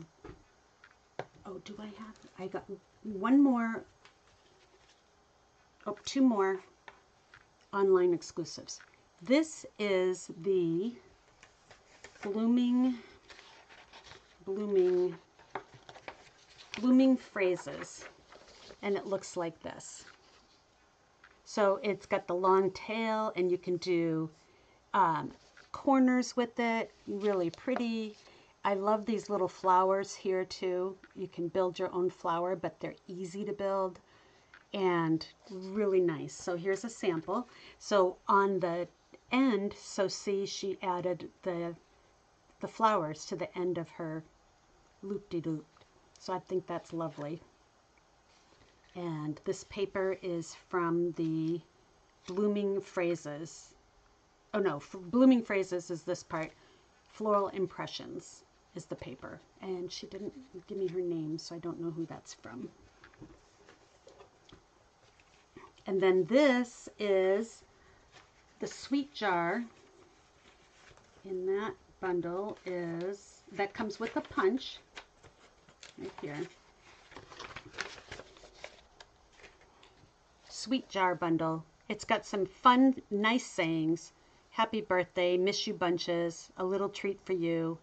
oh, do I have, I got one more, oh, 2 more online exclusives. This is the blooming phrases, and it looks like this. So it's got the long tail, and you can do corners with it, really pretty. I love these little flowers here too. You can build your own flower, but they're easy to build and really nice. So here's a sample. So on the end, so see, she added the flowers to the end of her loop-de-loop. So I think that's lovely. And this paper is from the Blooming Phrases. Oh no, Blooming Phrases is this part. Floral Impressions is the paper. And she didn't give me her name, so I don't know who that's from. And then this is the sweet jar. In that bundle is, that comes with a punch right here. Sweet jar bundle. It's got some fun, nice sayings. Happy birthday, miss you bunches, a little treat for you,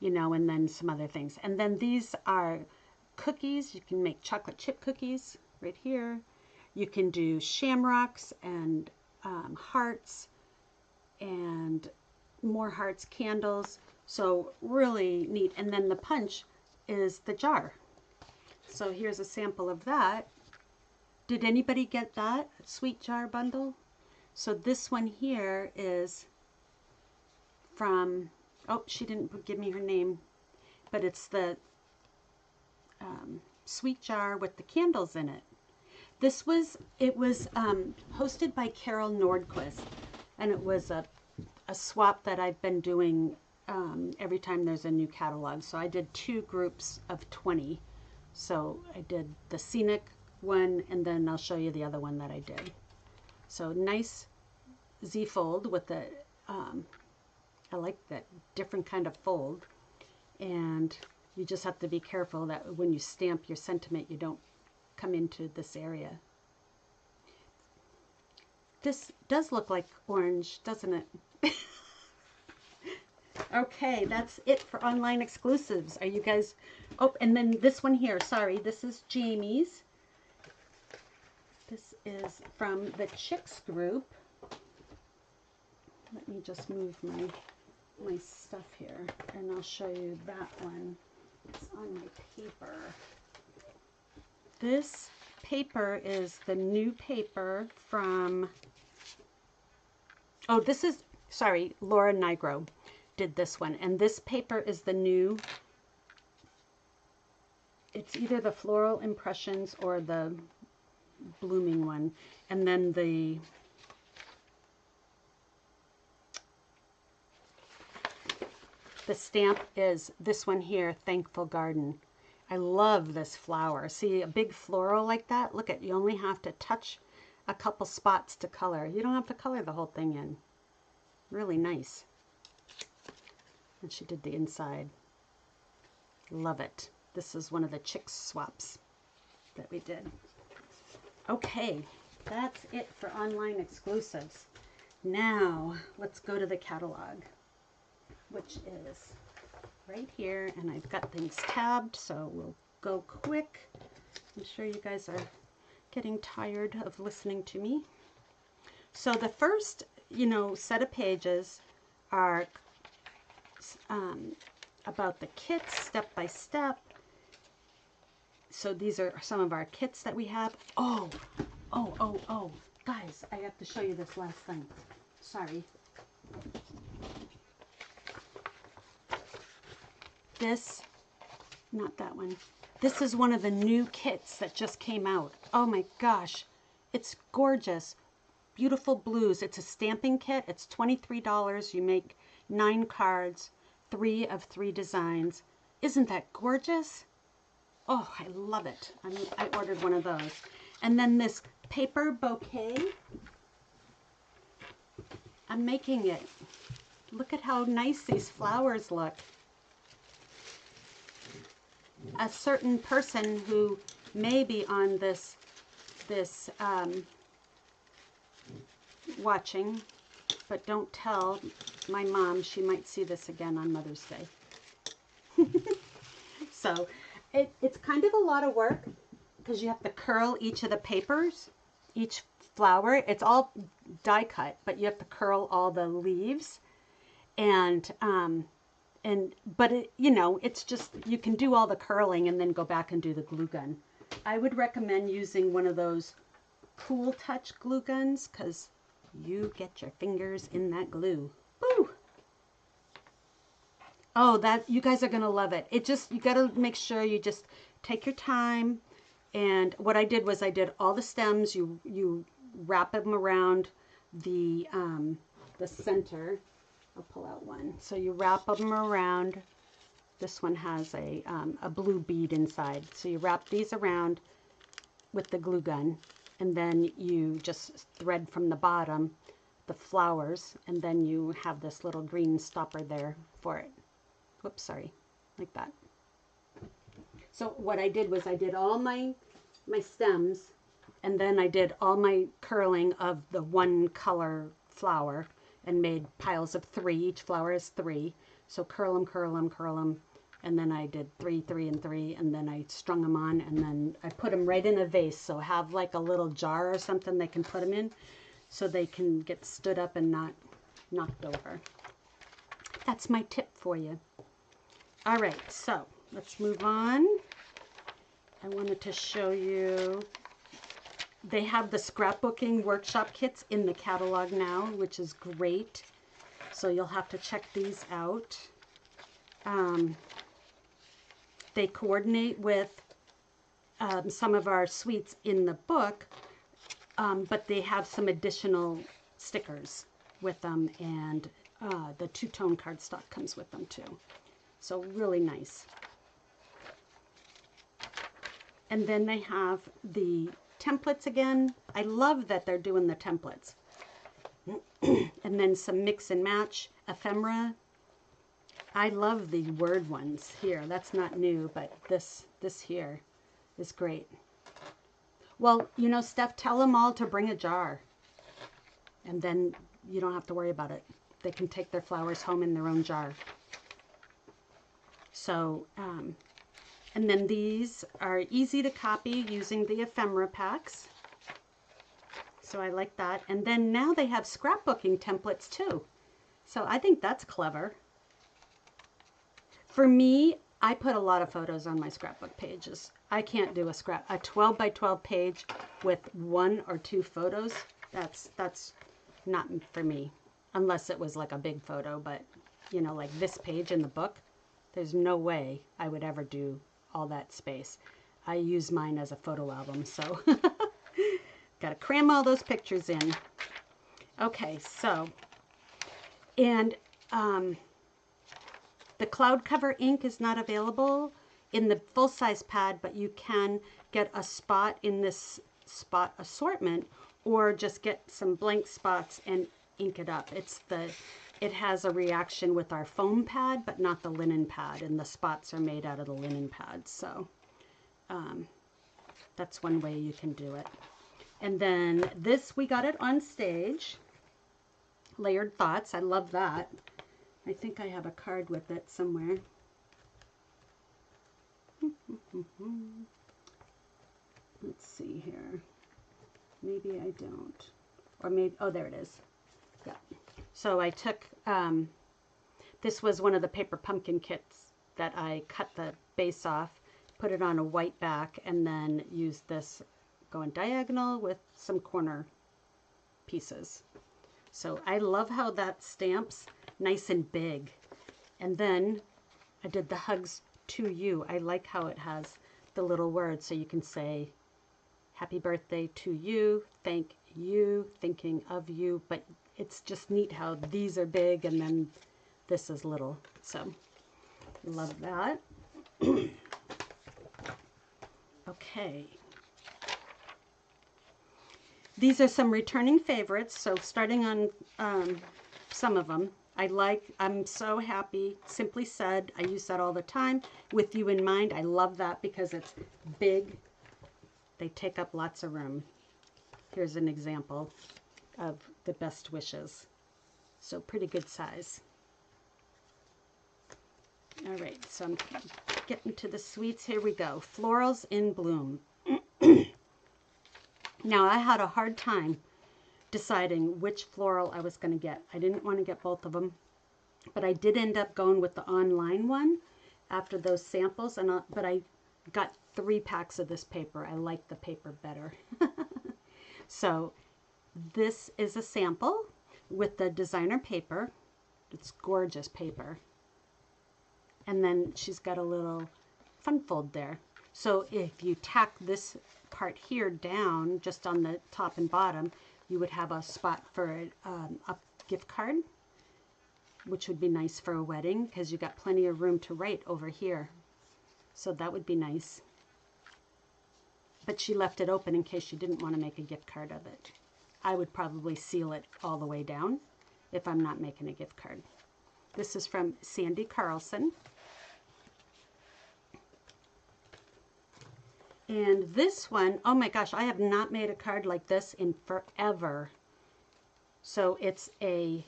you know, and then some other things. And then these are cookies. You can make chocolate chip cookies right here. You can do shamrocks and hearts and more hearts, candles. So really neat. And then the punch is the jar. So here's a sample of that. Did anybody get that sweet jar bundle? So this one here is from, oh, she didn't give me her name, but it's the sweet jar with the candles in it. This was, it was hosted by Carol Nordquist, and it was a swap that I've been doing every time there's a new catalog. So I did 2 groups of 20. So I did the scenic one, and then I'll show you the other one that I did. So nice Z-fold with the, I like that different kind of fold. And you just have to be careful that when you stamp your sentiment, you don't come into this area. This does look like orange, doesn't it? Okay, that's it for online exclusives. Are you guys, oh, and then this one here, sorry, this is Jamie's. This is from the Chicks group. Let me just move my stuff here, and I'll show you that one. It's on my paper. This paper is the new paper from Oh, this is, sorry, Laura Nigro did this one. And this paper is the new, it's either the Floral Impressions or the Blooming one. And then the stamp is this one here, Thankful Garden. I love this flower. See, a big floral like that? Look at, you only have to touch a couple spots to color. You don't have to color the whole thing in. Really nice. And she did the inside. Love it. This is one of the chick swaps that we did. Okay, that's it for online exclusives. Now, let's go to the catalog, which is right here, and I've got things tabbed, so we'll go quick. I'm sure you guys are getting tired of listening to me. So the first, set of pages are about the kits, step by step. So these are some of our kits that we have. Oh, guys, I have to show you this last thing. Sorry. This, not that one. This is one of the new kits that just came out. Oh my gosh, it's gorgeous. Beautiful blues. It's a stamping kit. It's $23. You make 9 cards, 3 of 3 designs. Isn't that gorgeous? Oh, I love it. I ordered one of those. And then this paper bouquet. I'm making it. Look at how nice these flowers look. A certain person who may be on this watching, but don't tell my mom, she might see this again on Mother's Day. So it's kind of a lot of work because you have to curl each of the papers, each flower. It's all die cut, but you have to curl all the leaves, but it, it's just, you can do all the curling and then go back and do the glue gun. I would recommend using one of those Cool Touch glue guns because you get your fingers in that glue. Woo! Oh, that, you guys are going to love it. You got to make sure you just take your time. And what I did was I did all the stems. You wrap them around the center. I'll pull out one. So you wrap them around. This one has a blue bead inside. So you wrap these around with the glue gun, and then you just thread from the bottom the flowers, and then you have this little green stopper there for it. Whoops, sorry, like that. So what I did was I did all my stems, and then I did all my curling of the one color flower and made piles of 3. Each flower is 3. So curl them, curl them, curl them. And then I did 3, 3, and 3, and then I strung them on, and then I put them right in a vase. So have like a little jar or something they can put them in so they can get stood up and not knocked over. That's my tip for you. All right, so let's move on. I wanted to show you, they have the scrapbooking workshop kits in the catalog now, which is great. So you'll have to check these out. They coordinate with some of our suites in the book, but they have some additional stickers with them, and the 2-tone cardstock comes with them too. So really nice. And then they have the templates again. I love that they're doing the templates. And then some mix and match ephemera. I love the word ones here. That's not new, but this here is great. Well, Steph, tell them all to bring a jar. And then you don't have to worry about it. They can take their flowers home in their own jar. So, and then these are easy to copy using the ephemera packs. So I like that. And then now they have scrapbooking templates too. So I think that's clever. For me, I put a lot of photos on my scrapbook pages. I can't do a 12 by 12 page with 1 or 2 photos. That's not for me. unless it was like a big photo, but you know, like this page in the book, there's no way I would ever do all that space. I use mine as a photo album, so got to cram all those pictures in. Okay, so, and the cloud cover ink is not available in the full-size pad, but you can get a spot in this spot assortment, or just get some blank spots and ink it up. It has a reaction with our foam pad, but not the linen pad, and the spots are made out of the linen pad. So that's one way you can do it. And then this, we got it on stage. Layered Thoughts. I love that. I think I have a card with it somewhere. Let's see here. Maybe I don't. Or maybe, oh, there it is. Yeah. So I took, this was one of the paper pumpkin kits that I cut the base off, put it on a white back, and then used this going diagonal with some corner pieces. So I love how that stamps nice and big. And then I did the Hugs to You. I like how it has the little words, so you can say happy birthday to you, thank you, thinking of you, but it's just neat how these are big and then this is little. So love that. Okay. These are some returning favorites, so starting on some of them. I'm so happy. Simply Said, I use that all the time. With You in Mind, I love that because it's big. They take up lots of room. Here's an example of the Best Wishes. So pretty good size. All right, so I'm getting to the sweets. Here we go. Florals in Bloom. Now, I had a hard time deciding which floral I was going to get. I didn't want to get both of them, but I did end up going with the online one after those samples, but I got 3 packs of this paper. I like the paper better. So this is a sample with the designer paper. It's gorgeous paper. And then she's got a little fun fold there. So if you tack this part here down, just on the top and bottom, you would have a spot for a gift card, which would be nice for a wedding because you got plenty of room to write over here. So that would be nice. But she left it open in case she didn't want to make a gift card of it. I would probably seal it all the way down if I'm not making a gift card. This is from Sandy Carlson. And this one, oh my gosh, I have not made a card like this in forever. So it's a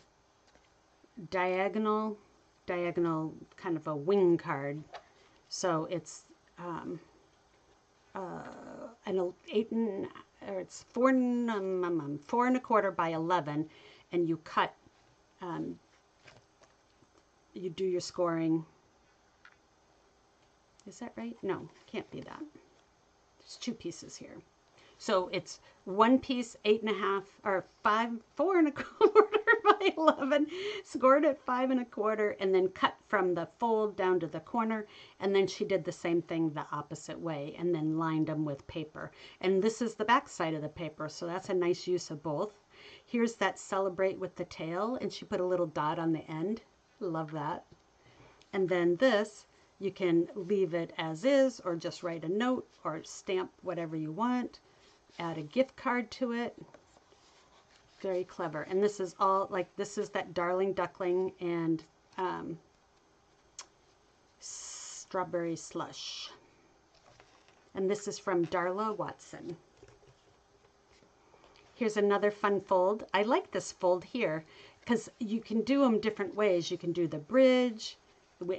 diagonal kind of a wing card. So it's it's 4 1/4 by 11, and you cut. You do your scoring. Is that right? No, can't be that. There's 2 pieces here. So it's 1 piece, 8 1/2, or 4 1/4 by 11, scored at 5 1/4, and then cut from the fold down to the corner. And then she did the same thing the opposite way, and then lined them with paper. And this is the back side of the paper, so that's a nice use of both. Here's that Celebrate with the tail, and she put a little dot on the end. Love that. And then this, you can leave it as is, or just write a note, or stamp whatever you want. Add a gift card to it. Very clever. And this is all, like, this is that Darling Duckling and Strawberry Slush. And this is from Darla Watson. Here's another fun fold. I like this fold here because you can do them different ways. You can do the bridge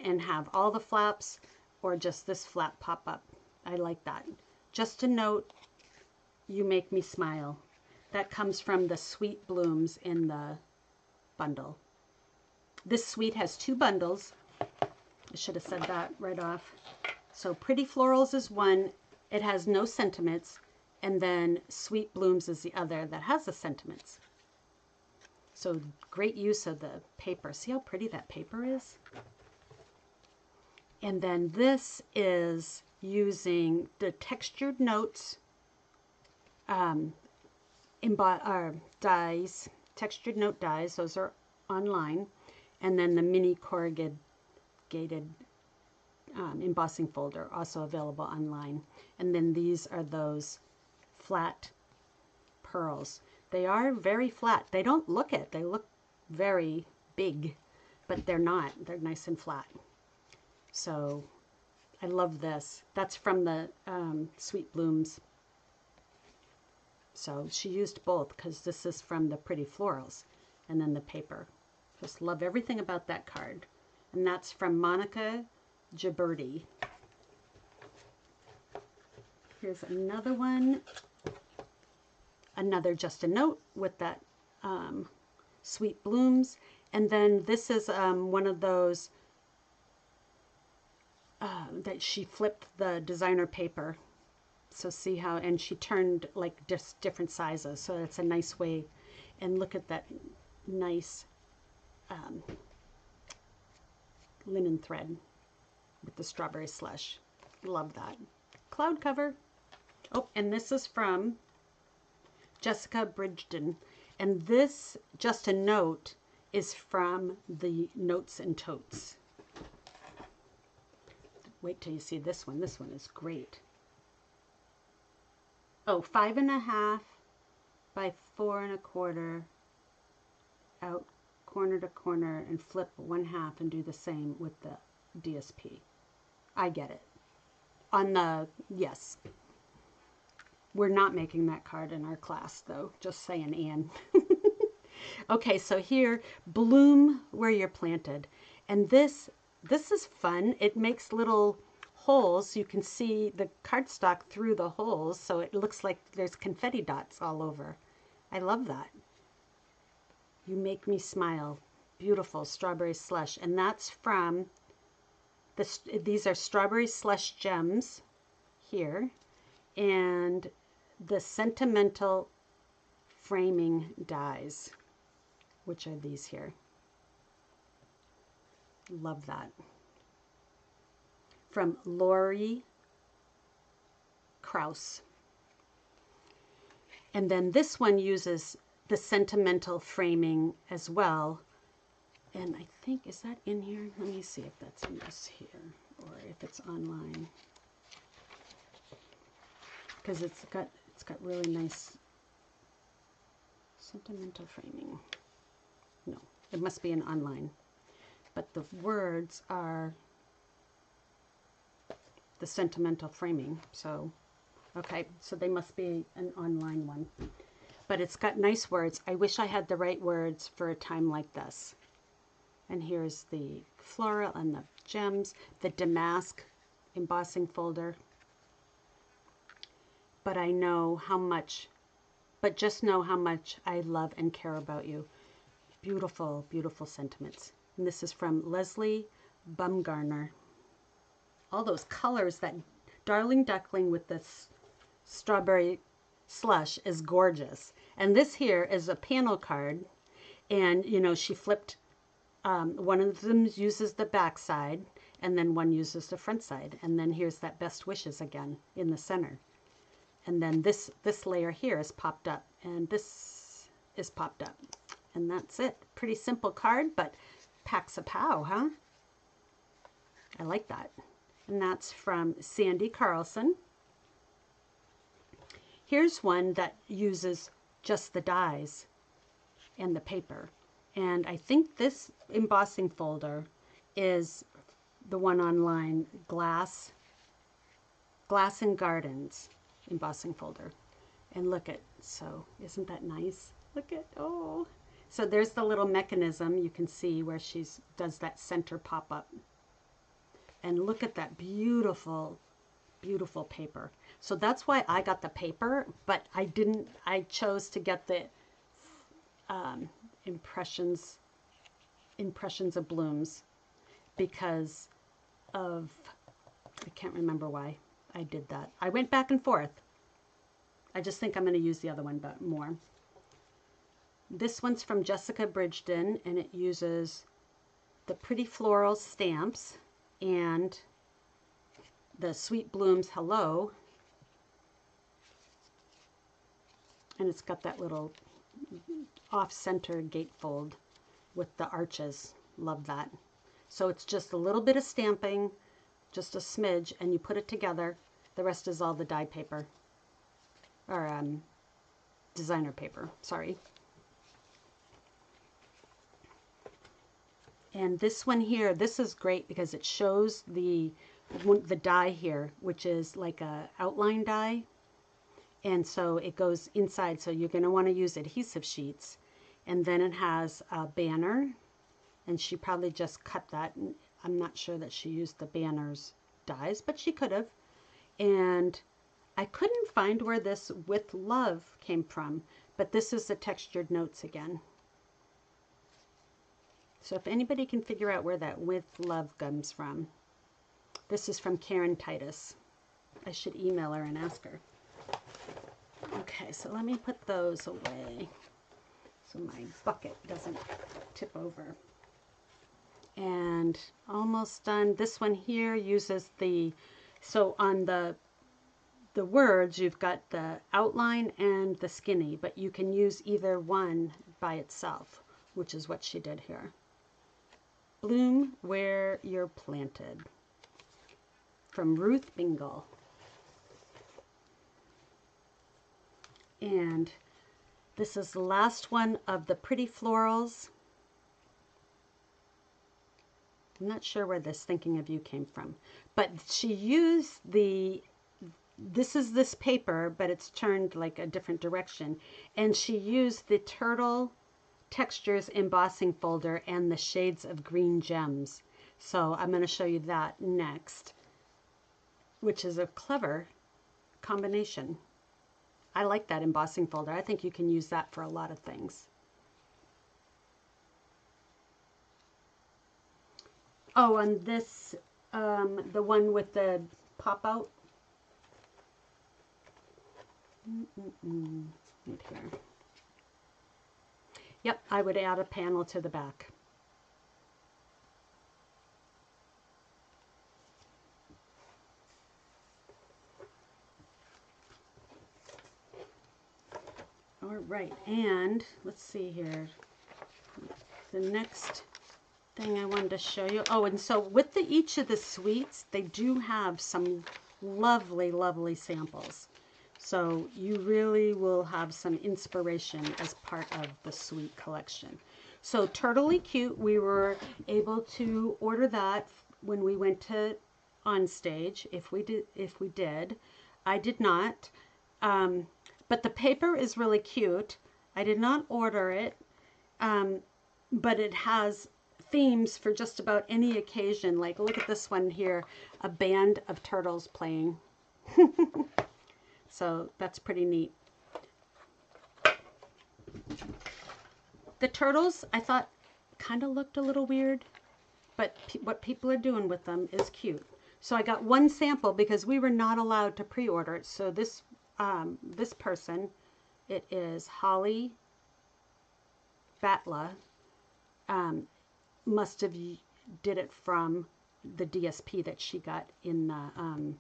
and have all the flaps, or just this flap pop up. I like that. Just a note, You Make Me Smile. That comes from the Sweet Blooms in the bundle. This suite has 2 bundles. I should have said that right off. So Pretty Florals is one. It has no sentiments. And then Sweet Blooms is the other that has the sentiments. So great use of the paper. See how pretty that paper is? And then this is using the textured notes dies, textured note dies. Those are online. And then the mini corrugated embossing folder, also available online. And then these are those flat pearls. They are very flat. They don't look it. They look very big, but they're not. They're nice and flat. So I love this. That's from the Sweet Blooms. So she used both because this is from the Pretty Florals and then the paper. Just love everything about that card. And that's from Monica Gibberti. Here's another one. Another Just a Note with that Sweet Blooms. And then this is one of those that she flipped the designer paper. So see how, and she turned like just different sizes. So it's a nice way. And look at that nice linen thread with the strawberry slush. Love that. Cloud cover. Oh, and this is from Jessica Bridgeton. And this Just a Note is from the Notes and Totes. Wait till you see this one. This one is great. Oh, 5.5 by 4.25 out corner to corner and flip 1/2 and do the same with the DSP. I get it. On the, yes. We're not making that card in our class though. Just saying, Anne. Okay, so here, bloom where you're planted. And this is fun. It makes little holes. You can see the cardstock through the holes, so it looks like there's confetti dots all over. I love that. You Make Me Smile. Beautiful strawberry slush. And that's from, these are strawberry slush gems here. And the Sentimental Framing dies, which are these here. Love that. From Lori Krause. And then this one uses the Sentimental Framing as well. And I think, is that in here? Let me see if that's in this here or if it's online. Because it's got really nice Sentimental Framing. No, it must be an online. But the words are the Sentimental Framing. So, okay, so they must be an online one. But it's got nice words. I wish I had the right words for a time like this. And here's the floral and the gems, the damask embossing folder. But I know how much, but just know how much I love and care about you. Beautiful, beautiful sentiments. And this is from Leslie Bumgarner. All those colors, that Darling Duckling with this strawberry slush is gorgeous. And this here is a panel card. And, you know, she flipped, one of them uses the back side, and then one uses the front side. And then here's that Best Wishes again in the center. And then this layer here is popped up, and this is popped up. And that's it. Pretty simple card, but packs a pow, huh? I like that. And that's from Sandy Carlson. Here's one that uses just the dies and the paper. And I think this embossing folder is the one online, Glass and Gardens embossing folder. And look at, so isn't that nice? Look at, oh. So there's the little mechanism. You can see where she does that center pop-up. And look at that beautiful, beautiful paper. So that's why I got the paper, but I chose to get the impressions of blooms because of, I can't remember why I did that. I went back and forth. I just think I'm going to use the other one but more. This one's from Jessica Bridgeton, and it uses the Pretty Floral stamps and the Sweet Blooms Hello. And it's got that little off-center gatefold with the arches. Love that. So it's just a little bit of stamping, just a smidge, and you put it together. The rest is all the die paper, or designer paper, sorry. And this one here, this is great because it shows the die here, which is like a outline die. And so it goes inside, so you're going to want to use adhesive sheets. And then it has a banner, and she probably just cut that. I'm not sure that she used the banner's dies, but she could have. And I couldn't find where this With Love came from, but this is the textured notes again. So if anybody can figure out where that With Love comes from, this is from Karen Titus. I should email her and ask her. Okay, so let me put those away so my bucket doesn't tip over. And almost done. This one here uses the, so on the words, you've got the outline and the skinny, but you can use either one by itself, which is what she did here. Bloom Where You're Planted, from Ruth Bingle. And this is the last one of the Pretty Florals. I'm not sure where this Thinking of You came from, but she used this is this paper, but it's turned like a different direction. And she used the Turtle Textures embossing folder and the Shades of Green Gems. So I'm going to show you that next, which is a clever combination. I like that embossing folder. I think you can use that for a lot of things. Oh, and this, the one with the pop out. Right here. Yep, I would add a panel to the back. All right, and let's see here. The next thing I wanted to show you. Oh, and so with each of the suites, they do have some lovely, lovely samples. So you really will have some inspiration as part of the suite collection. So Turtley Cute, we were able to order that when we went to On Stage. If we did, I did not. But the paper is really cute. I did not order it, but it has themes for just about any occasion. Like, look at this one here, a band of turtles playing. So that's pretty neat. The turtles, I thought, kind of looked a little weird, but what people are doing with them is cute. So I got one sample because we were not allowed to pre-order it. So this this person, it is Holly Batla, must have did it from the DSP that she got in the,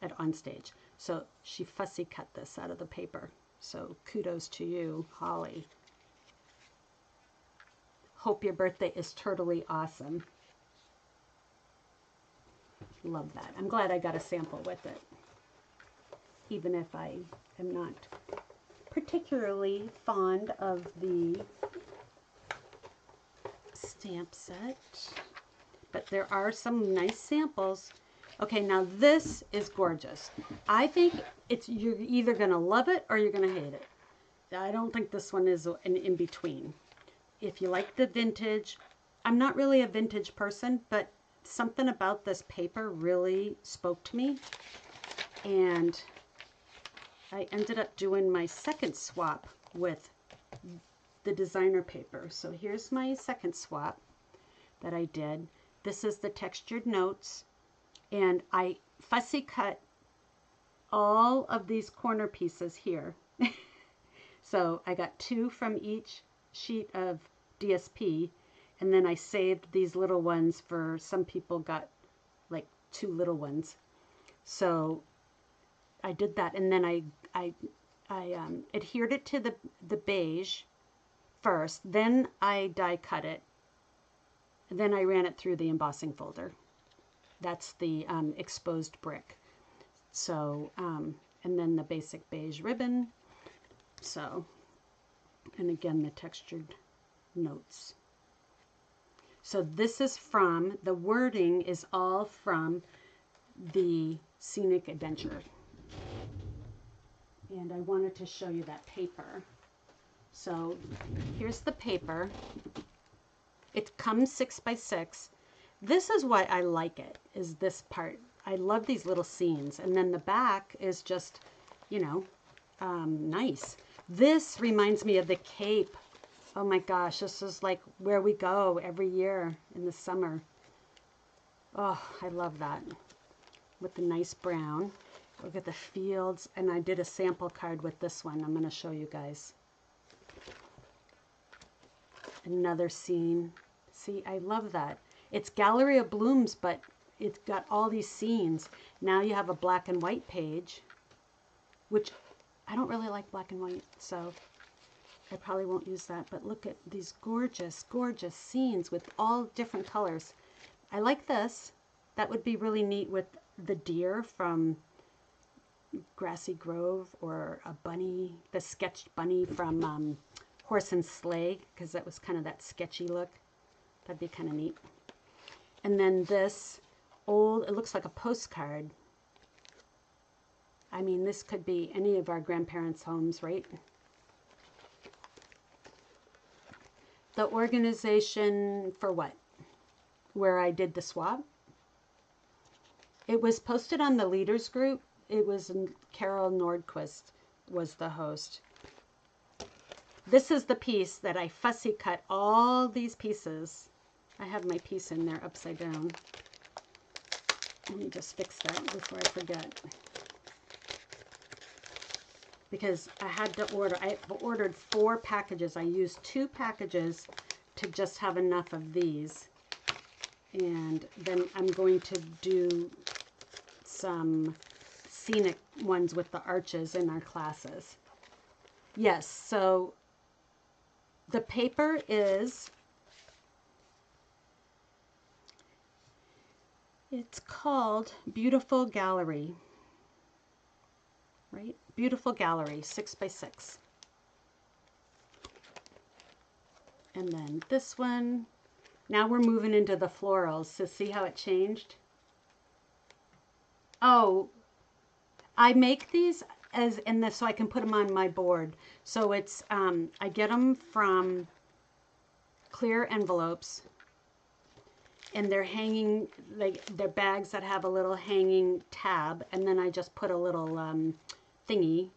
at On Stage. So she fussy cut this out of the paper. So kudos to you, Holly. Hope your birthday is totally awesome. Love that. I'm glad I got a sample with it, even if I am not particularly fond of the stamp set. But there are some nice samples. Okay, now this is gorgeous. I think you're either going to love it or you're going to hate it. I don't think this one is an in-between. If you like the vintage, I'm not really a vintage person, but something about this paper really spoke to me. And I ended up doing my second swap with the designer paper. So here's my second swap that I did. This is the textured notes. And I fussy cut all of these corner pieces here. So I got 2 from each sheet of DSP, and then I saved these little ones for some people got like 2 little ones. So I did that, and then I adhered it to the beige first, then I die cut it, and then I ran it through the embossing folder. That's the exposed brick. So, and then the basic beige ribbon. So, and again, the textured notes. So this is from, the wording is all from the Scenic Adventure. And I wanted to show you that paper. So here's the paper. It comes 6 by 6. This is why I like it, is this part. I love these little scenes. And then the back is just, you know, nice. This reminds me of the Cape. Oh my gosh, this is like where we go every year in the summer. Oh, I love that. With the nice brown. Look at the fields. And I did a sample card with this one. I'm going to show you guys. Another scene. See, I love that. It's Gallery of Blooms, but it's got all these scenes. Now you have a black and white page, which I don't really like black and white, so I probably won't use that. But look at these gorgeous, gorgeous scenes with all different colors. I like this. That would be really neat with the deer from Grassy Grove, or a bunny, the sketched bunny from Horse and Sleigh, because that was kind of that sketchy look. That'd be kind of neat. And then this old, it looks like a postcard. I mean, this could be any of our grandparents' homes, right? The organization for what? Where I did the swap. It was posted on the leaders group. It was Carol Nordquist was the host. This is the piece that I fussy cut all these pieces. I have my piece in there upside down. Let me just fix that before I forget. Because I had to order, I ordered 4 packages. I used 2 packages to just have enough of these. And then I'm going to do some scenic ones with the arches in our classes. Yes, so the paper is, it's called Beautiful Gallery, right? Beautiful Gallery, 6 by 6. And then this one. Now we're moving into the florals. So see how it changed? Oh, I make these as in this so I can put them on my board. So it's, I get them from clear envelopes. And they're hanging, like they're bags that have a little hanging tab, and then I just put a little thingy,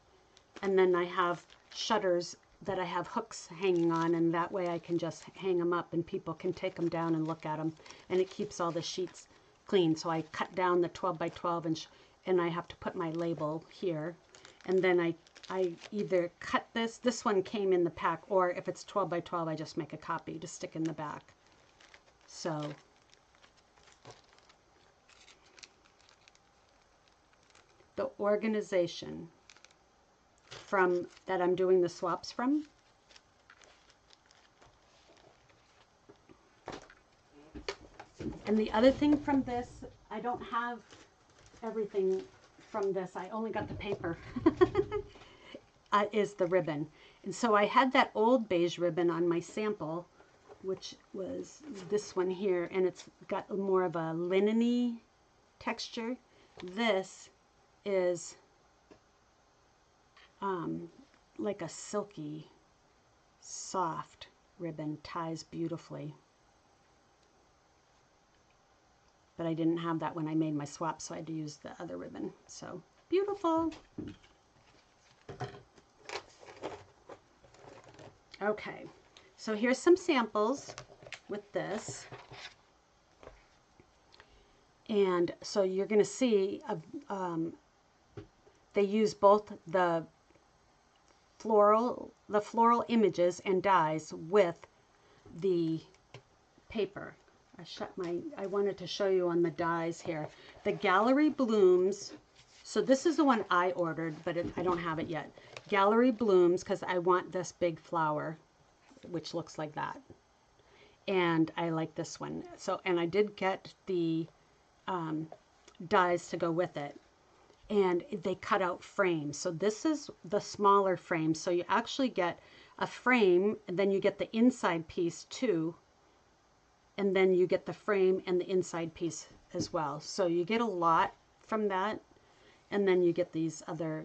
and then I have shutters that I have hooks hanging on, and that way I can just hang them up and people can take them down and look at them, and it keeps all the sheets clean. So I cut down the 12 by 12 and I have to put my label here, and then I either cut this one came in the pack, or if it's 12 by 12 I just make a copy to stick in the back. So the organization from that I'm doing the swaps from. And the other thing from this, I don't have everything from this. I only got the paper. Is the ribbon. And so I had that old beige ribbon on my sample, which was this one here, and it's got more of a linen-y texture. This is like a silky, soft ribbon, ties beautifully. But I didn't have that when I made my swap, so I had to use the other ribbon. So beautiful. Okay, so here's some samples with this. And so you're going to see they use both the floral images and dies with the paper. I wanted to show you on the dies here. The Gallery Blooms. So this is the one I ordered, but I don't have it yet. Gallery Blooms, because I want this big flower, which looks like that. And I like this one. So, and I did get the dies to go with it. And they cut out frames. So this is the smaller frame. So you actually get a frame, and then you get the inside piece too. And then you get the frame and the inside piece as well. So you get a lot from that. And then you get these other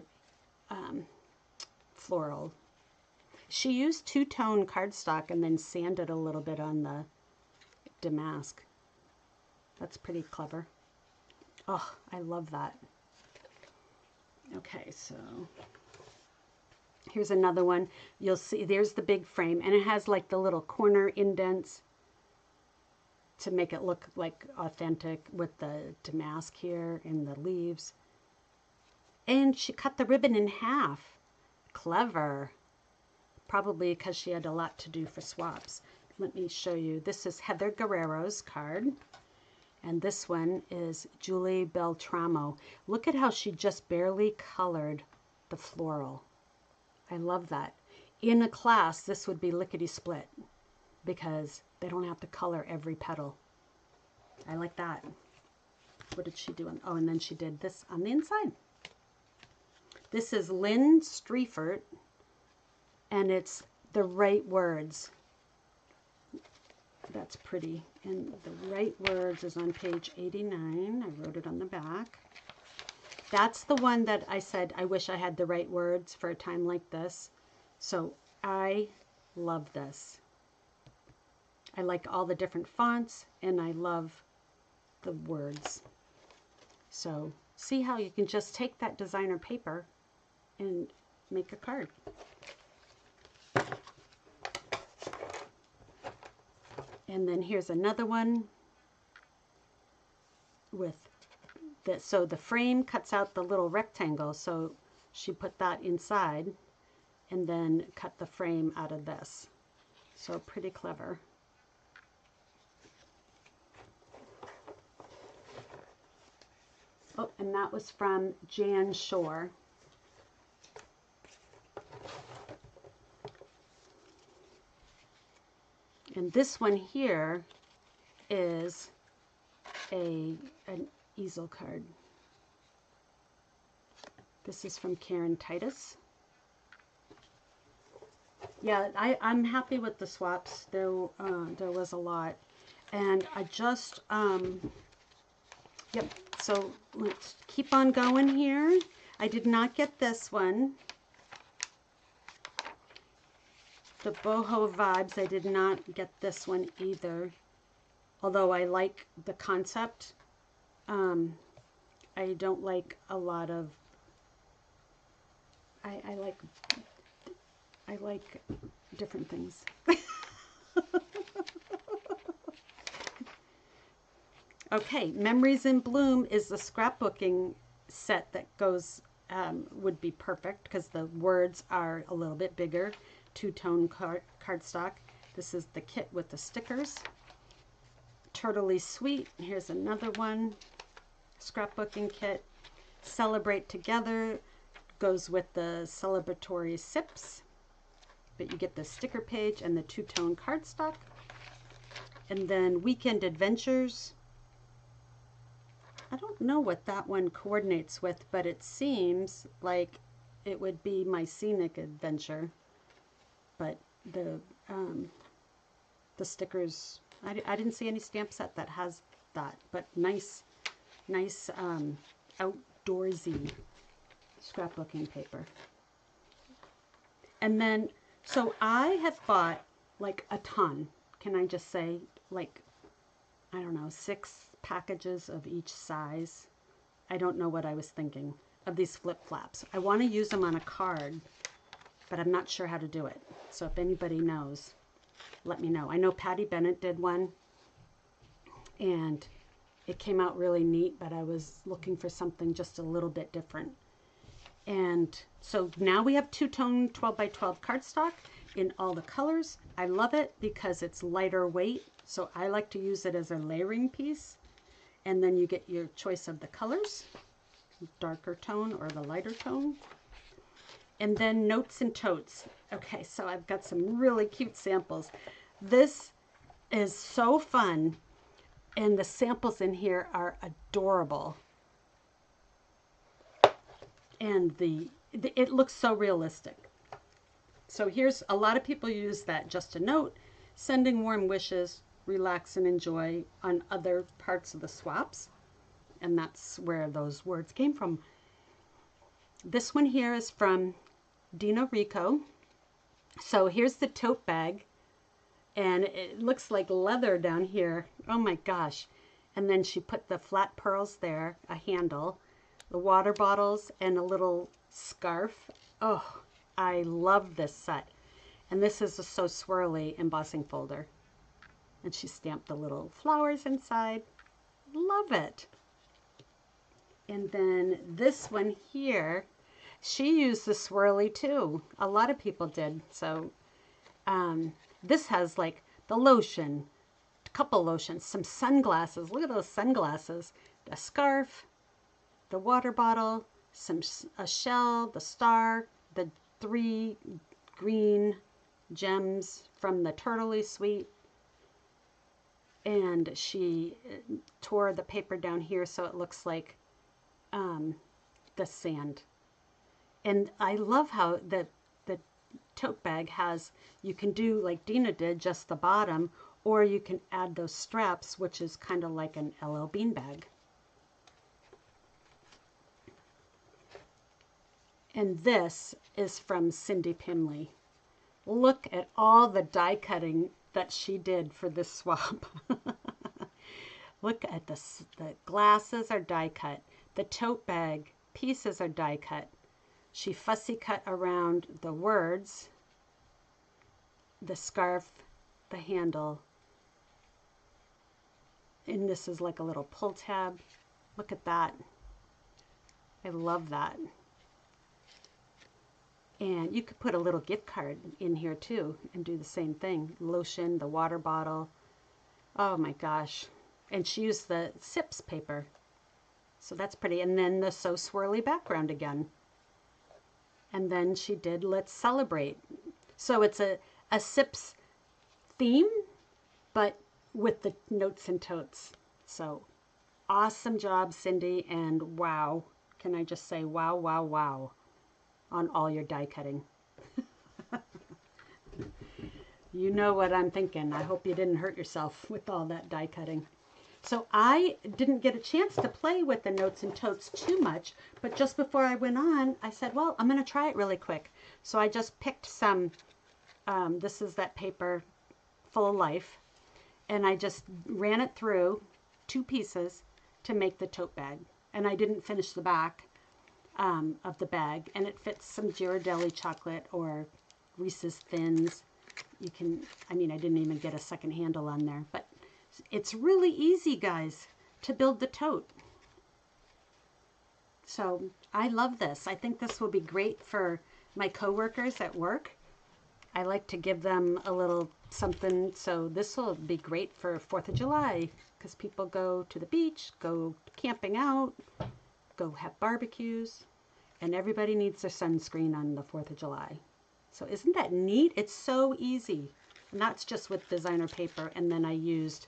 floral. She used two-tone cardstock and then sanded a little bit on the damask. That's pretty clever. Oh, I love that. Okay, so here's another one. You'll see there's the big frame, and it has like the little corner indents to make it look like authentic with the damask here and the leaves. And she cut the ribbon in half. Clever. Probably because she had a lot to do for swaps. Let me show you. This is Heather Guerrero's card. And this one is Julie Beltramo. Look at how she just barely colored the floral. I love that. In a class, this would be lickety-split because they don't have to color every petal. I like that. What did she do? Oh, and then she did this on the inside. This is Lynn Streifert, and it's The Right Words. That's pretty. And The Right Words is on page 89. I wrote it on the back. That's the one that I said, I wish I had the right words for a time like this. So I love this. I like all the different fonts, and I love the words. So see how you can just take that designer paper and make a card. And then here's another one with this. So the frame cuts out the little rectangle, so she put that inside and then cut the frame out of this. So pretty clever. Oh, and that was from Jan Shore. And this one here is an easel card. This is from Karen Titus. Yeah, I'm happy with the swaps. There was a lot. And I just, yep, so let's keep on going here. I did not get this one. The boho vibes, I did not get this one either. Although I like the concept. I don't like a lot of, I like different things. Okay, Memories in Bloom is the scrapbooking set that goes, would be perfect because the words are a little bit bigger. Two-tone cardstock. This is the kit with the stickers. Turtley Sweet. Here's another one. Scrapbooking kit. Celebrate Together goes with the celebratory sips. But you get the sticker page and the two-tone cardstock. And then Weekend Adventures. I don't know what that one coordinates with, but it seems like it would be my scenic adventure. But the stickers, I didn't see any stamp set that has that, but nice outdoorsy scrapbooking paper. And then, so I have bought like a ton, can I just say, like, I don't know, 6 packages of each size. I don't know what I was thinking of these flip-flaps. I want to use them on a card, but I'm not sure how to do it. So if anybody knows, let me know. I know Patty Bennett did one, and it came out really neat, but I was looking for something just a little bit different. And so now we have two-tone 12 by 12 cardstock in all the colors. I love it because it's lighter weight. So I like to use it as a layering piece. And then you get your choice of the colors, darker tone or the lighter tone. And then notes and totes. Okay, so I've got some really cute samples. This is so fun. And the samples in here are adorable. And it looks so realistic. So here's, a lot of people use that just a note, sending warm wishes, relax and enjoy on other parts of the swaps. And that's where those words came from. This one here is from Dina Rico. So here's the tote bag. And it looks like leather down here. Oh my gosh. And then she put the flat pearls there, a handle, the water bottles, and a little scarf. Oh, I love this set. And this is a So Swirly embossing folder. And she stamped the little flowers inside. Love it. And then this one here, she used the swirly too. A lot of people did. So this has like the lotion, a couple lotions, some sunglasses. Look at those sunglasses. A scarf, the water bottle, a shell, the star, the 3 green gems from the Turtley Suite. And she tore the paper down here so it looks like the sand. And I love how the tote bag has, you can do like Dina did, just the bottom, or you can add those straps, which is kind of like an LL Bean bag. And this is from Cindy Pimley. Look at all the die cutting that she did for this swap. Look at the glasses are die cut. The tote bag pieces are die cut. She fussy cut around the words, the scarf, the handle. And this is like a little pull tab. Look at that. I love that. And you could put a little gift card in here too and do the same thing. Lotion, the water bottle. Oh my gosh. And she used the Sips paper. So that's pretty. And then the So Swirly background again. And then she did Let's Celebrate. So it's a Sips theme, but with the notes and totes. So awesome job, Cindy. And wow. Can I just say wow, wow, wow on all your die cutting. You know what I'm thinking. I hope you didn't hurt yourself with all that die cutting. So I didn't get a chance to play with the notes and totes too much, but just before I went on, I said, well, I'm going to try it really quick. So I just picked some, this is that paper Full of Life, and I just ran it through 2 pieces to make the tote bag. And I didn't finish the back of the bag, and it fits some Ghirardelli chocolate or Reese's Thins. You can, I mean, I didn't even get a second handle on there, but it's really easy, guys, to build the tote. So I love this. I think this will be great for my coworkers at work. I like to give them a little something, so this will be great for 4th of July because people go to the beach, go camping out, go have barbecues, and everybody needs their sunscreen on the 4th of July. So isn't that neat? It's so easy. And that's just with designer paper, and then I used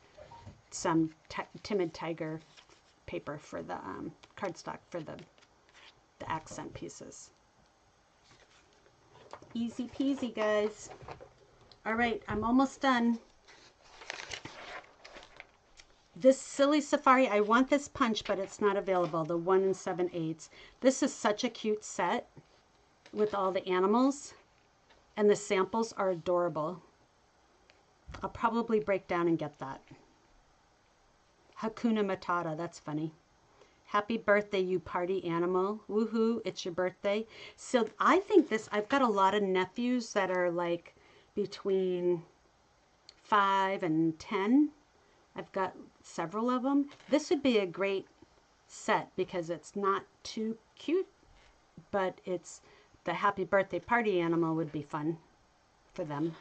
some Timid Tiger paper for the cardstock for the accent pieces. Easy peasy, guys. All right, I'm almost done. This Silly Safari, I want this punch, but it's not available, the 1 7/8. This is such a cute set with all the animals, and the samples are adorable. I'll probably break down and get that. Hakuna Matata, that's funny. Happy birthday, you party animal. Woohoo, it's your birthday. So I think this, I've got a lot of nephews that are like between 5 and 10. I've got several of them. This would be a great set because it's not too cute but it's the happy birthday party animal would be fun for them.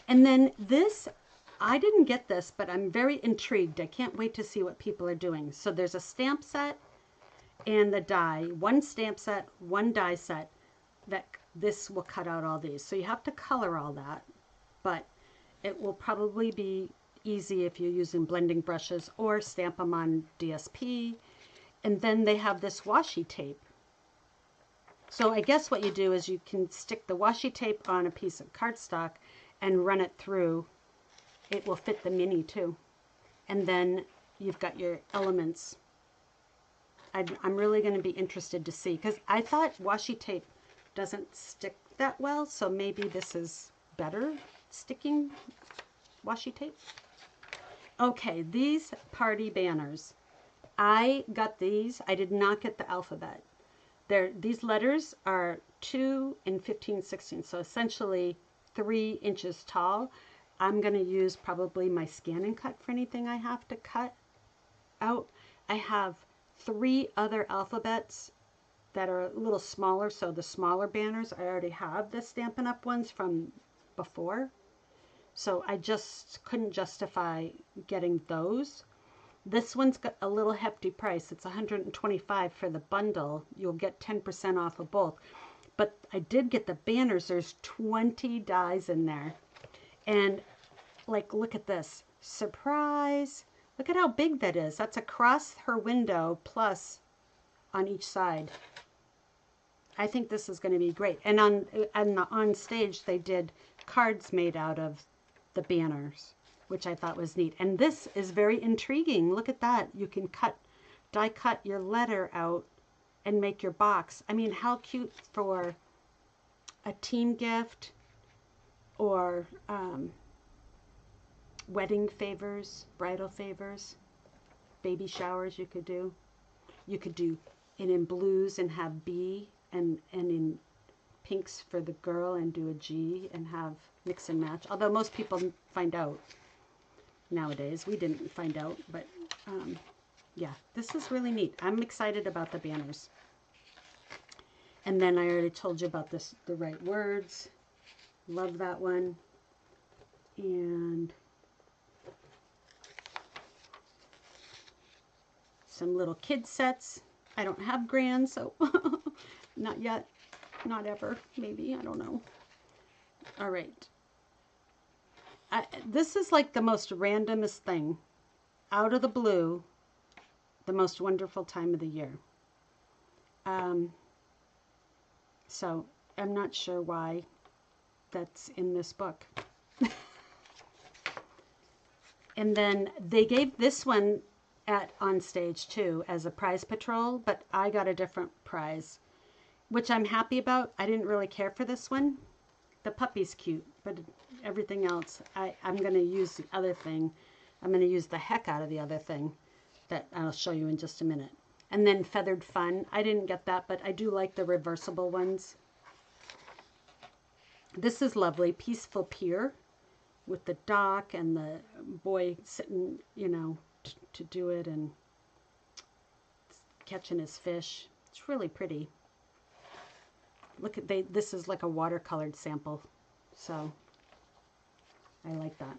And then this, I didn't get this, but I'm very intrigued. I can't wait to see what people are doing. So there's a stamp set and the die, one stamp set, one die set, that this will cut out all these. So you have to color all that, but it will probably be easy if you're using blending brushes or stamp them on DSP. And then they have this washi tape. So I guess what you do is you can stick the washi tape on a piece of cardstock and run it through. It will fit the mini too. And then you've got your elements. I'm really going to be interested to see, because I thought washi tape doesn't stick that well, so maybe this is better sticking washi tape. Okay, these party banners. I got these. I did not get the alphabet. These letters are 2 and 15/16, so essentially 3 inches tall. I'm going to use probably my scan and cut for anything I have to cut out. I have 3 other alphabets that are a little smaller, so the smaller banners, I already have the Stampin' Up! Ones from before. So I just couldn't justify getting those. This one's got a little hefty price. It's $125 for the bundle. You'll get 10% off of both. But I did get the banners. There's 20 dies in there. And like, look at this. Surprise. Look at how big that is. That's across her window plus on each side. I think this is going to be great. And on stage they did cards made out of the banners, which I thought was neat. And this is very intriguing. Look at that. You can die cut your letter out and make your box. I mean, how cute for a team gift or wedding favors, bridal favors, baby showers you could do. You could do it in blues and have B, and in pinks for the girl and do a G and have mix and match. Although most people find out nowadays. We didn't find out, but yeah, this is really neat. I'm excited about the banners. And then I already told you about this, the right words. Love that one. And some little kid sets. I don't have grand, so not yet. Not ever. Maybe. I don't know. All right. This is like the most randomest thing. Out of the blue. The most wonderful time of the year. So I'm not sure why that's in this book. And then they gave this one on stage too as a prize patrol, but I got a different prize, which I'm happy about. I didn't really care for this one. The puppy's cute, but everything else, I'm going to use the other thing. I'm going to use the heck out of the other thing that I'll show you in just a minute. And then Feathered Fun. I didn't get that, but I do like the reversible ones. This is lovely. Peaceful Pier with the dock and the boy sitting, you know, to do it and catching his fish. It's really pretty. Look at this is like a watercolored sample, so I like that.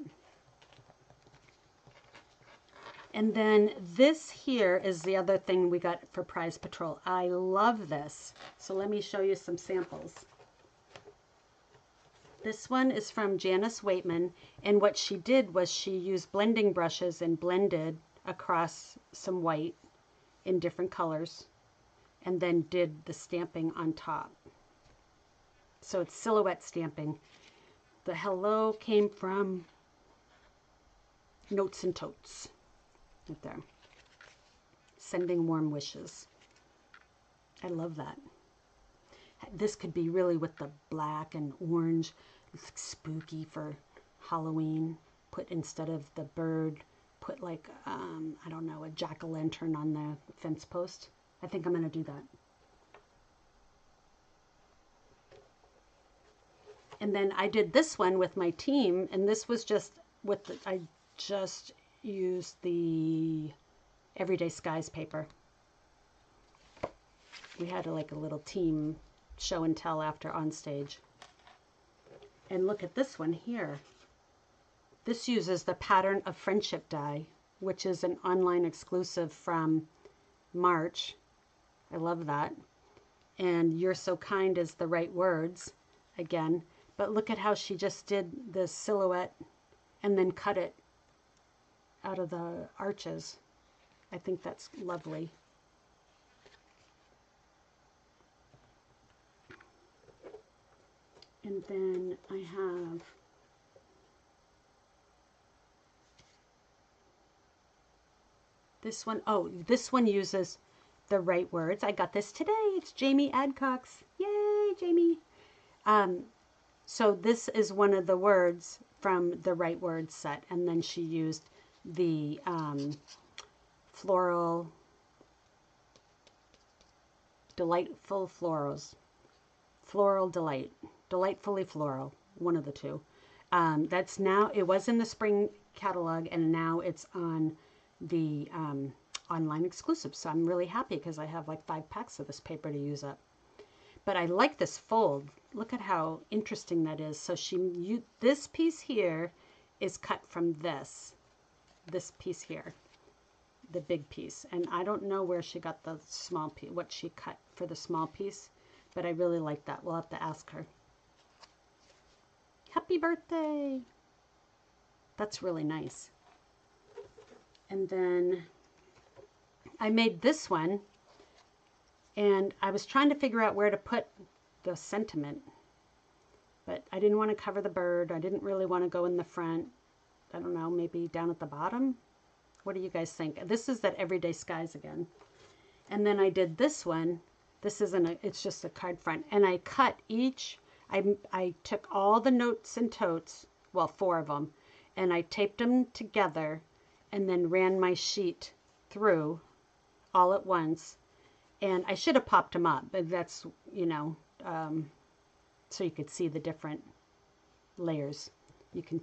And then this here is the other thing we got for Prize Patrol. I love this. So let me show you some samples. This one is from Janice Waitman, and what she did was she used blending brushes and blended across some white in different colors, and then did the stamping on top. So it's silhouette stamping. The hello came from Notes and Totes. Right there. Sending warm wishes. I love that. This could be really with the black and orange. It's like spooky for Halloween. Put, instead of the bird, put like, I don't know, a jack-o'-lantern on the fence post. I think I'm going to do that. And then I did this one with my team, and this was just with the, I just used the Everyday Skies paper. We had like a little team show and tell after on stage. And look at this one here. This uses the Pattern of Friendship die, which is an online exclusive from March. I love that. And You're So Kind is the right words again. But look at how she just did the silhouette and then cut it out of the arches. I think that's lovely. And then I have this one. Oh, this one uses the right words. I got this today. It's Jamie Adcox. Yay, Jamie. So this is one of the words from the right words set. And then she used the floral, delightful florals. Floral delight. Delightfully floral. One of the two. That's now, it was in the spring catalog and now it's on the online exclusive. So I'm really happy because I have like 5 packs of this paper to use up. But I like this fold. Look at how interesting that is. So this piece here is cut from this piece here, the big piece. And I don't know where she got the small piece, what she cut for the small piece, but I really like that. We'll have to ask her. Happy birthday. That's really nice. And then I made this one, and I was trying to figure out where to put the sentiment, but I didn't want to cover the bird. I didn't really want to go in the front. I don't know, maybe down at the bottom. What do you guys think? This is that Everyday Skies again. And then I did this one. This isn't it's just a card front. And I cut each, I took all the notes and totes, well, 4 of them, and I taped them together and then ran my sheet through all at once. And I should have popped them up, but that's, you know, so you could see the different layers. You can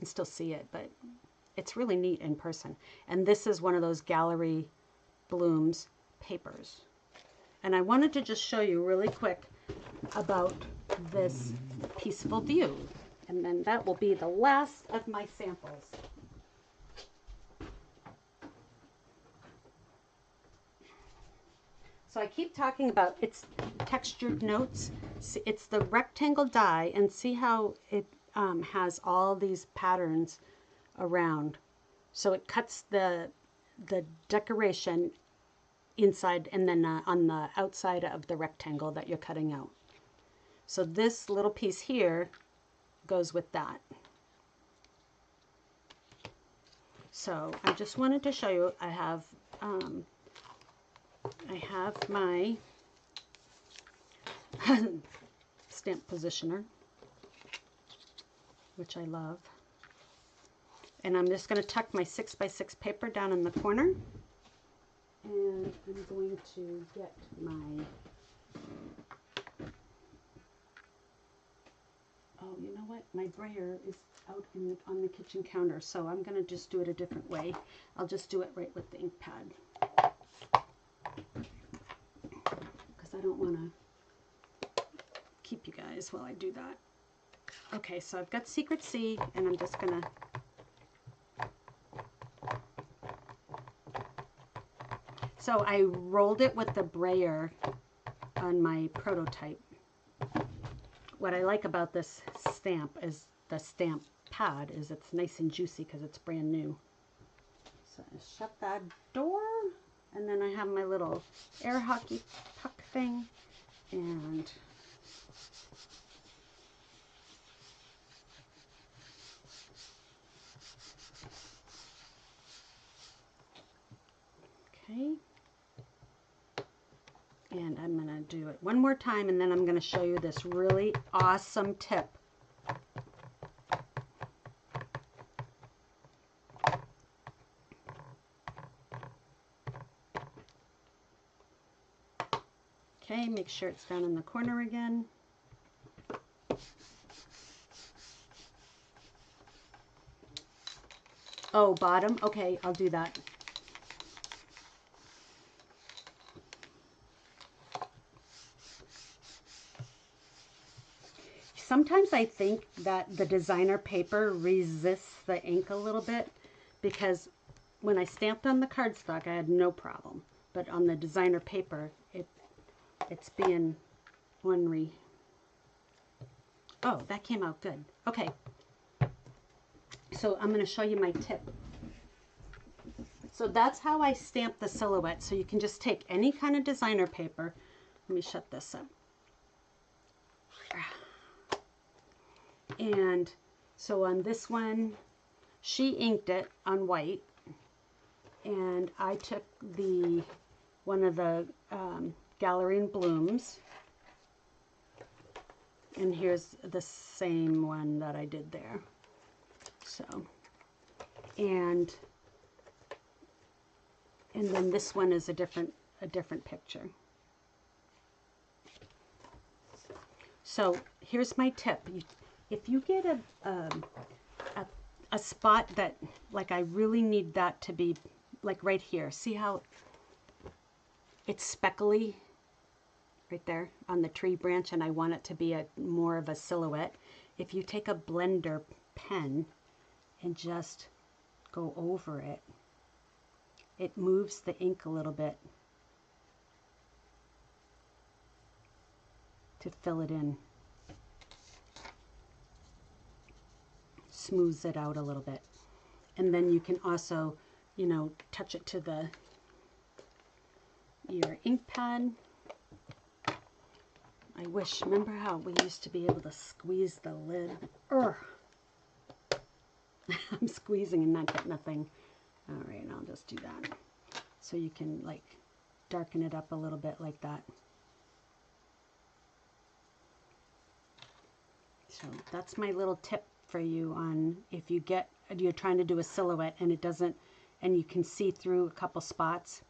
still see it, but it's really neat in person. And this is one of those Gallery Blooms papers. And I wanted to just show you really quick about this Peaceful View. And then that will be the last of my samples. So I keep talking about its textured notes. It's the rectangle die, and see how it has all these patterns around. So it cuts the decoration inside and then on the outside of the rectangle that you're cutting out. So this little piece here goes with that. So I just wanted to show you, I have my stamp positioner, which I love. And I'm just going to tuck my 6x6 paper down in the corner. And I'm going to get my, oh, you know what? My brayer is out on the kitchen counter, so I'm going to just do it a different way. I'll just do it right with the ink pad, because I don't want to keep you guys while I do that. Okay, so I've got Secret C, and I'm just going to so I rolled it with the brayer on my prototype. What I like about this stamp is the stamp pad is it's nice and juicy because it's brand new. So I shut that door, and then I have my little air hockey puck thing, and okay. And I'm going to do it one more time, and then I'm going to show you this really awesome tip. Okay, make sure it's down in the corner again. Oh, bottom? Okay, I'll do that. sometimes I think that the designer paper resists the ink a little bit, because when I stamped on the cardstock, I had no problem. But on the designer paper, it's being ornery. Oh, that came out good. Okay. So I'm going to show you my tip. So that's how I stamp the silhouette. So you can just take any kind of designer paper. Let me shut this up. And so on this one, she inked it on white. And I took one of the Gallery and Blooms. And here's the same one that I did there. So, and then this one is a different picture. So here's my tip. If you get a spot that, like, I really need that to be, like right here. See how it's speckly right there on the tree branch, and I want it to be more of a silhouette. If you take a blender pen and just go over it, it moves the ink a little bit to fill it in. Smooths it out a little bit. And then you can also, you know, touch it to your ink pad. I wish, remember how we used to be able to squeeze the lid? Urgh. I'm squeezing and not getting nothing. All right, I'll just do that. So you can, like, darken it up a little bit like that. So that's my little tip for you on if you're trying to do a silhouette and it doesn't, and you can see through a couple spots.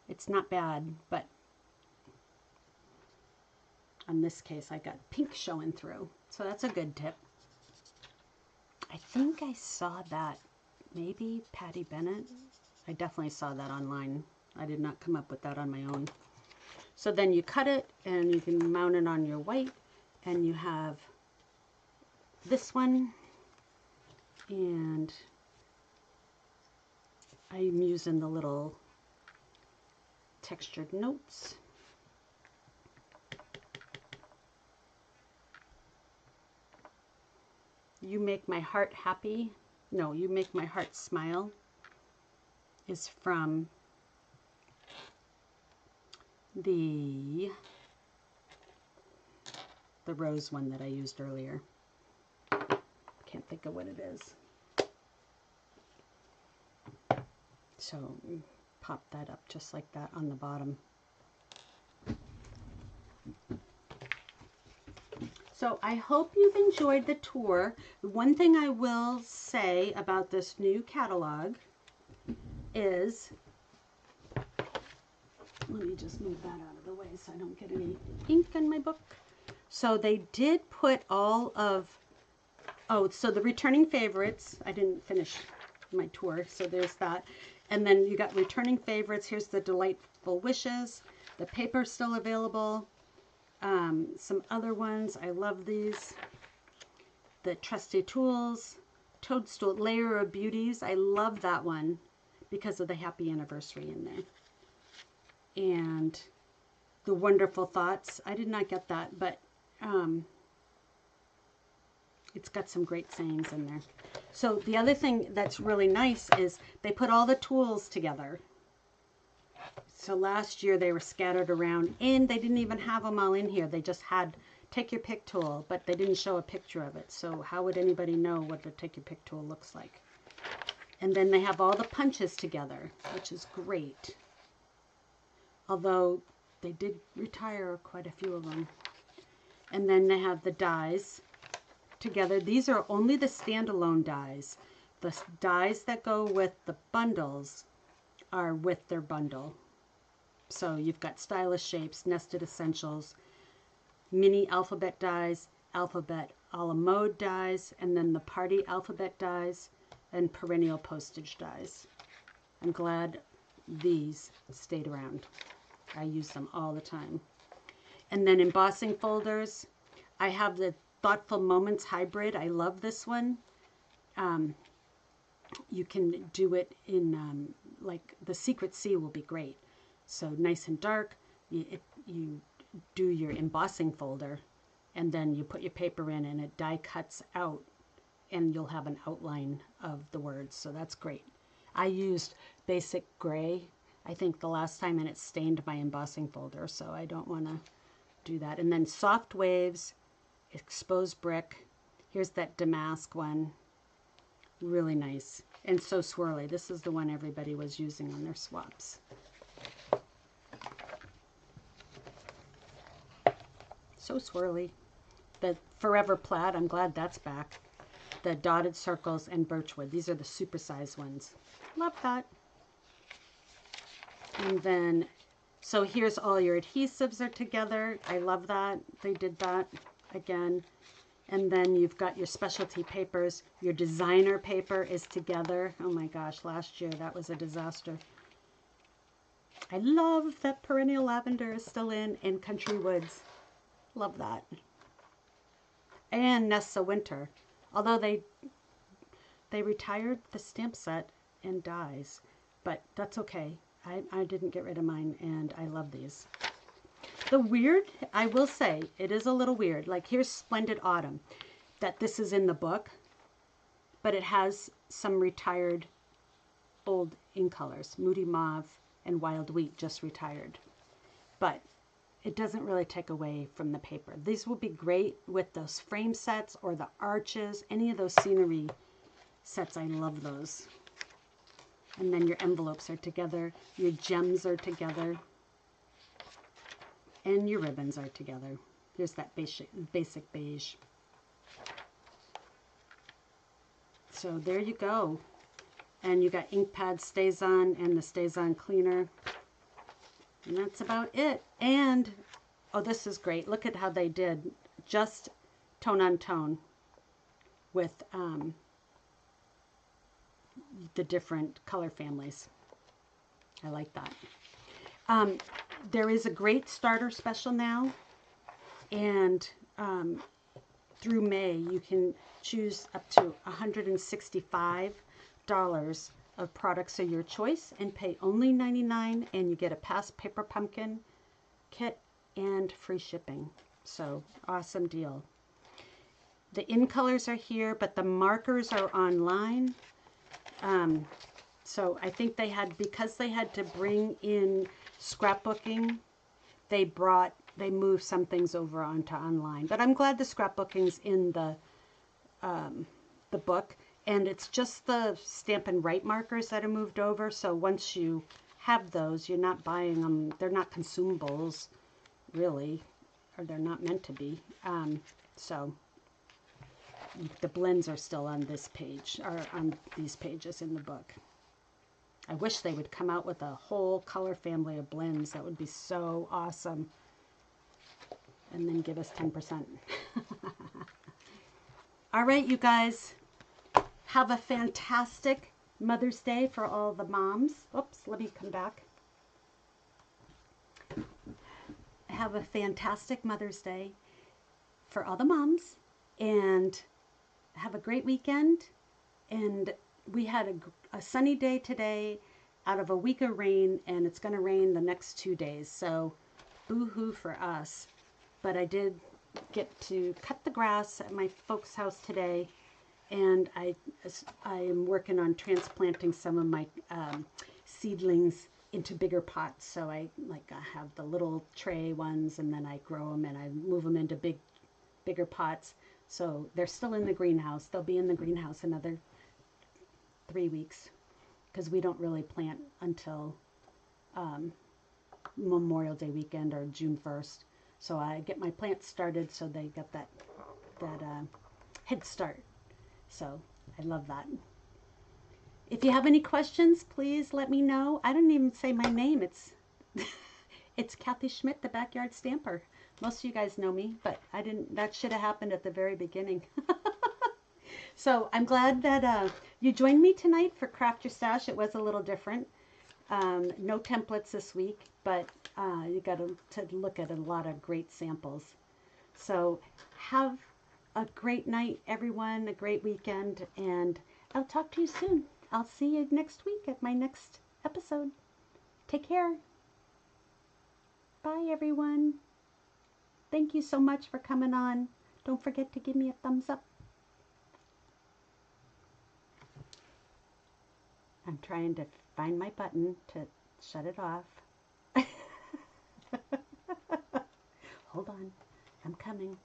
It's not bad, but on this case I got pink showing through. So that's a good tip. I think I saw that, maybe Patty Bennett. I definitely saw that online. I did not come up with that on my own. So then you cut it and you can mount it on your white, and you have this one, and I'm using the little textured notes. You Make My Heart Happy. No, You Make My Heart Smile is from the rose one that I used earlier. Can't think of what it is. So pop that up just like that on the bottom. So I hope you've enjoyed the tour. One thing I will say about this new catalog is, let me just move that out of the way so I don't get any ink in my book. So they did put all of, so the returning favorites, I didn't finish my tour, so there's that. And then you got returning favorites. Here's the Delightful Wishes. The paper's still available. Some other ones, I love these. The Trusty Tools, Toadstool, Layer of Beauties. I love that one because of the happy anniversary in there. And the Wonderful Thoughts. I did not get that, but it's got some great sayings in there. So the other thing that's really nice is they put all the tools together. So last year they were scattered around, and they didn't even have them all in here. They just had Take Your Pick tool, but they didn't show a picture of it. So how would anybody know what the Take Your Pick tool looks like? And then they have all the punches together, which is great. Although they did retire quite a few of them. And then they have the dies together. These are only the standalone dies. The dies that go with the bundles are with their bundle. So you've got Stylish Shapes, Nested Essentials, Mini Alphabet dies, Alphabet a la Mode dies, and then the Party Alphabet dies, and Perennial Postage dies. I'm glad these stayed around. I use them all the time. And then embossing folders. I have the Thoughtful Moments Hybrid. I love this one. You can do it in, like the Secret Sea will be great. So nice and dark. You do your embossing folder, and then you put your paper in, and it die cuts out, and you'll have an outline of the words. So that's great. I used basic gray, I think the last time, and it stained my embossing folder, so I don't want to do that. And then Soft Waves, Exposed Brick. Here's that damask one. Really nice and so swirly. This is the one everybody was using on their swaps. So swirly. The Forever Plaid, I'm glad that's back. The Dotted Circles and Birchwood. These are the supersized ones. Love that. And then, so here's all your adhesives are together. I love that. They did that again. And then you've got your specialty papers. Your designer paper is together. Oh my gosh, last year that was a disaster. I love that Perennial Lavender is still in, and Country Woods. Love that. And Nessa Winter. Although they retired the stamp set and dies. But that's okay. I didn't get rid of mine, and I love these. The weird, I will say, it is a little weird. Like here's Splendid Autumn, that this is in the book, but it has some retired old ink colors. Moody Mauve and Wild Wheat just retired. But it doesn't really take away from the paper. These will be great with those frame sets or the arches, any of those scenery sets. I love those. And then your envelopes are together, your gems are together. And your ribbons are together. Here's that basic beige. So there you go. And you got ink pad stays on and the stays on cleaner. And that's about it. And, oh, this is great. Look at how they did just tone on tone with the different color families. I like that. There is a great starter special now, and through May you can choose up to $165 of products of your choice and pay only $99, and you get a past paper pumpkin kit and free shipping. So awesome deal. The in colors are here, but the markers are online. So I think they had, because they had to bring in scrapbooking, they moved some things over onto online. But I'm glad the scrapbooking's in the book, and it's just the Stampin' Write markers that are moved over. So once you have those, you're not buying them. They're not consumables, really, or they're not meant to be. So the blends are still on this page, or on these pages in the book. I wish they would come out with a whole color family of blends. That would be so awesome. And then give us 10%. All right, you guys. Have a fantastic Mother's Day for all the moms. Oops, let me come back. Have a fantastic Mother's Day for all the moms. And have a great weekend. And we had a sunny day today out of a week of rain, and it's going to rain the next 2 days. So boo-hoo for us. But I did get to cut the grass at my folks' house today, and I am working on transplanting some of my seedlings into bigger pots. So I have the little tray ones, and then I grow them and I move them into bigger pots. So they're still in the greenhouse. They'll be in the greenhouse another 3 weeks, because we don't really plant until Memorial Day weekend or June 1st. So I get my plants started so they get that head start. So I love that. If you have any questions, please let me know. I didn't even say my name. It's Kathy Schmitt, the Backyard Stamper. Most of you guys know me, but I didn't. That should have happened at the very beginning. So I'm glad that you joined me tonight for Craft Your Stash. It was a little different. No templates this week, but you got to look at a lot of great samples. So have a great night, everyone, a great weekend, and I'll talk to you soon. I'll see you next week at my next episode. Take care. Bye, everyone. Thank you so much for coming on. Don't forget to give me a thumbs up. I'm trying to find my button to shut it off. Hold on. I'm coming.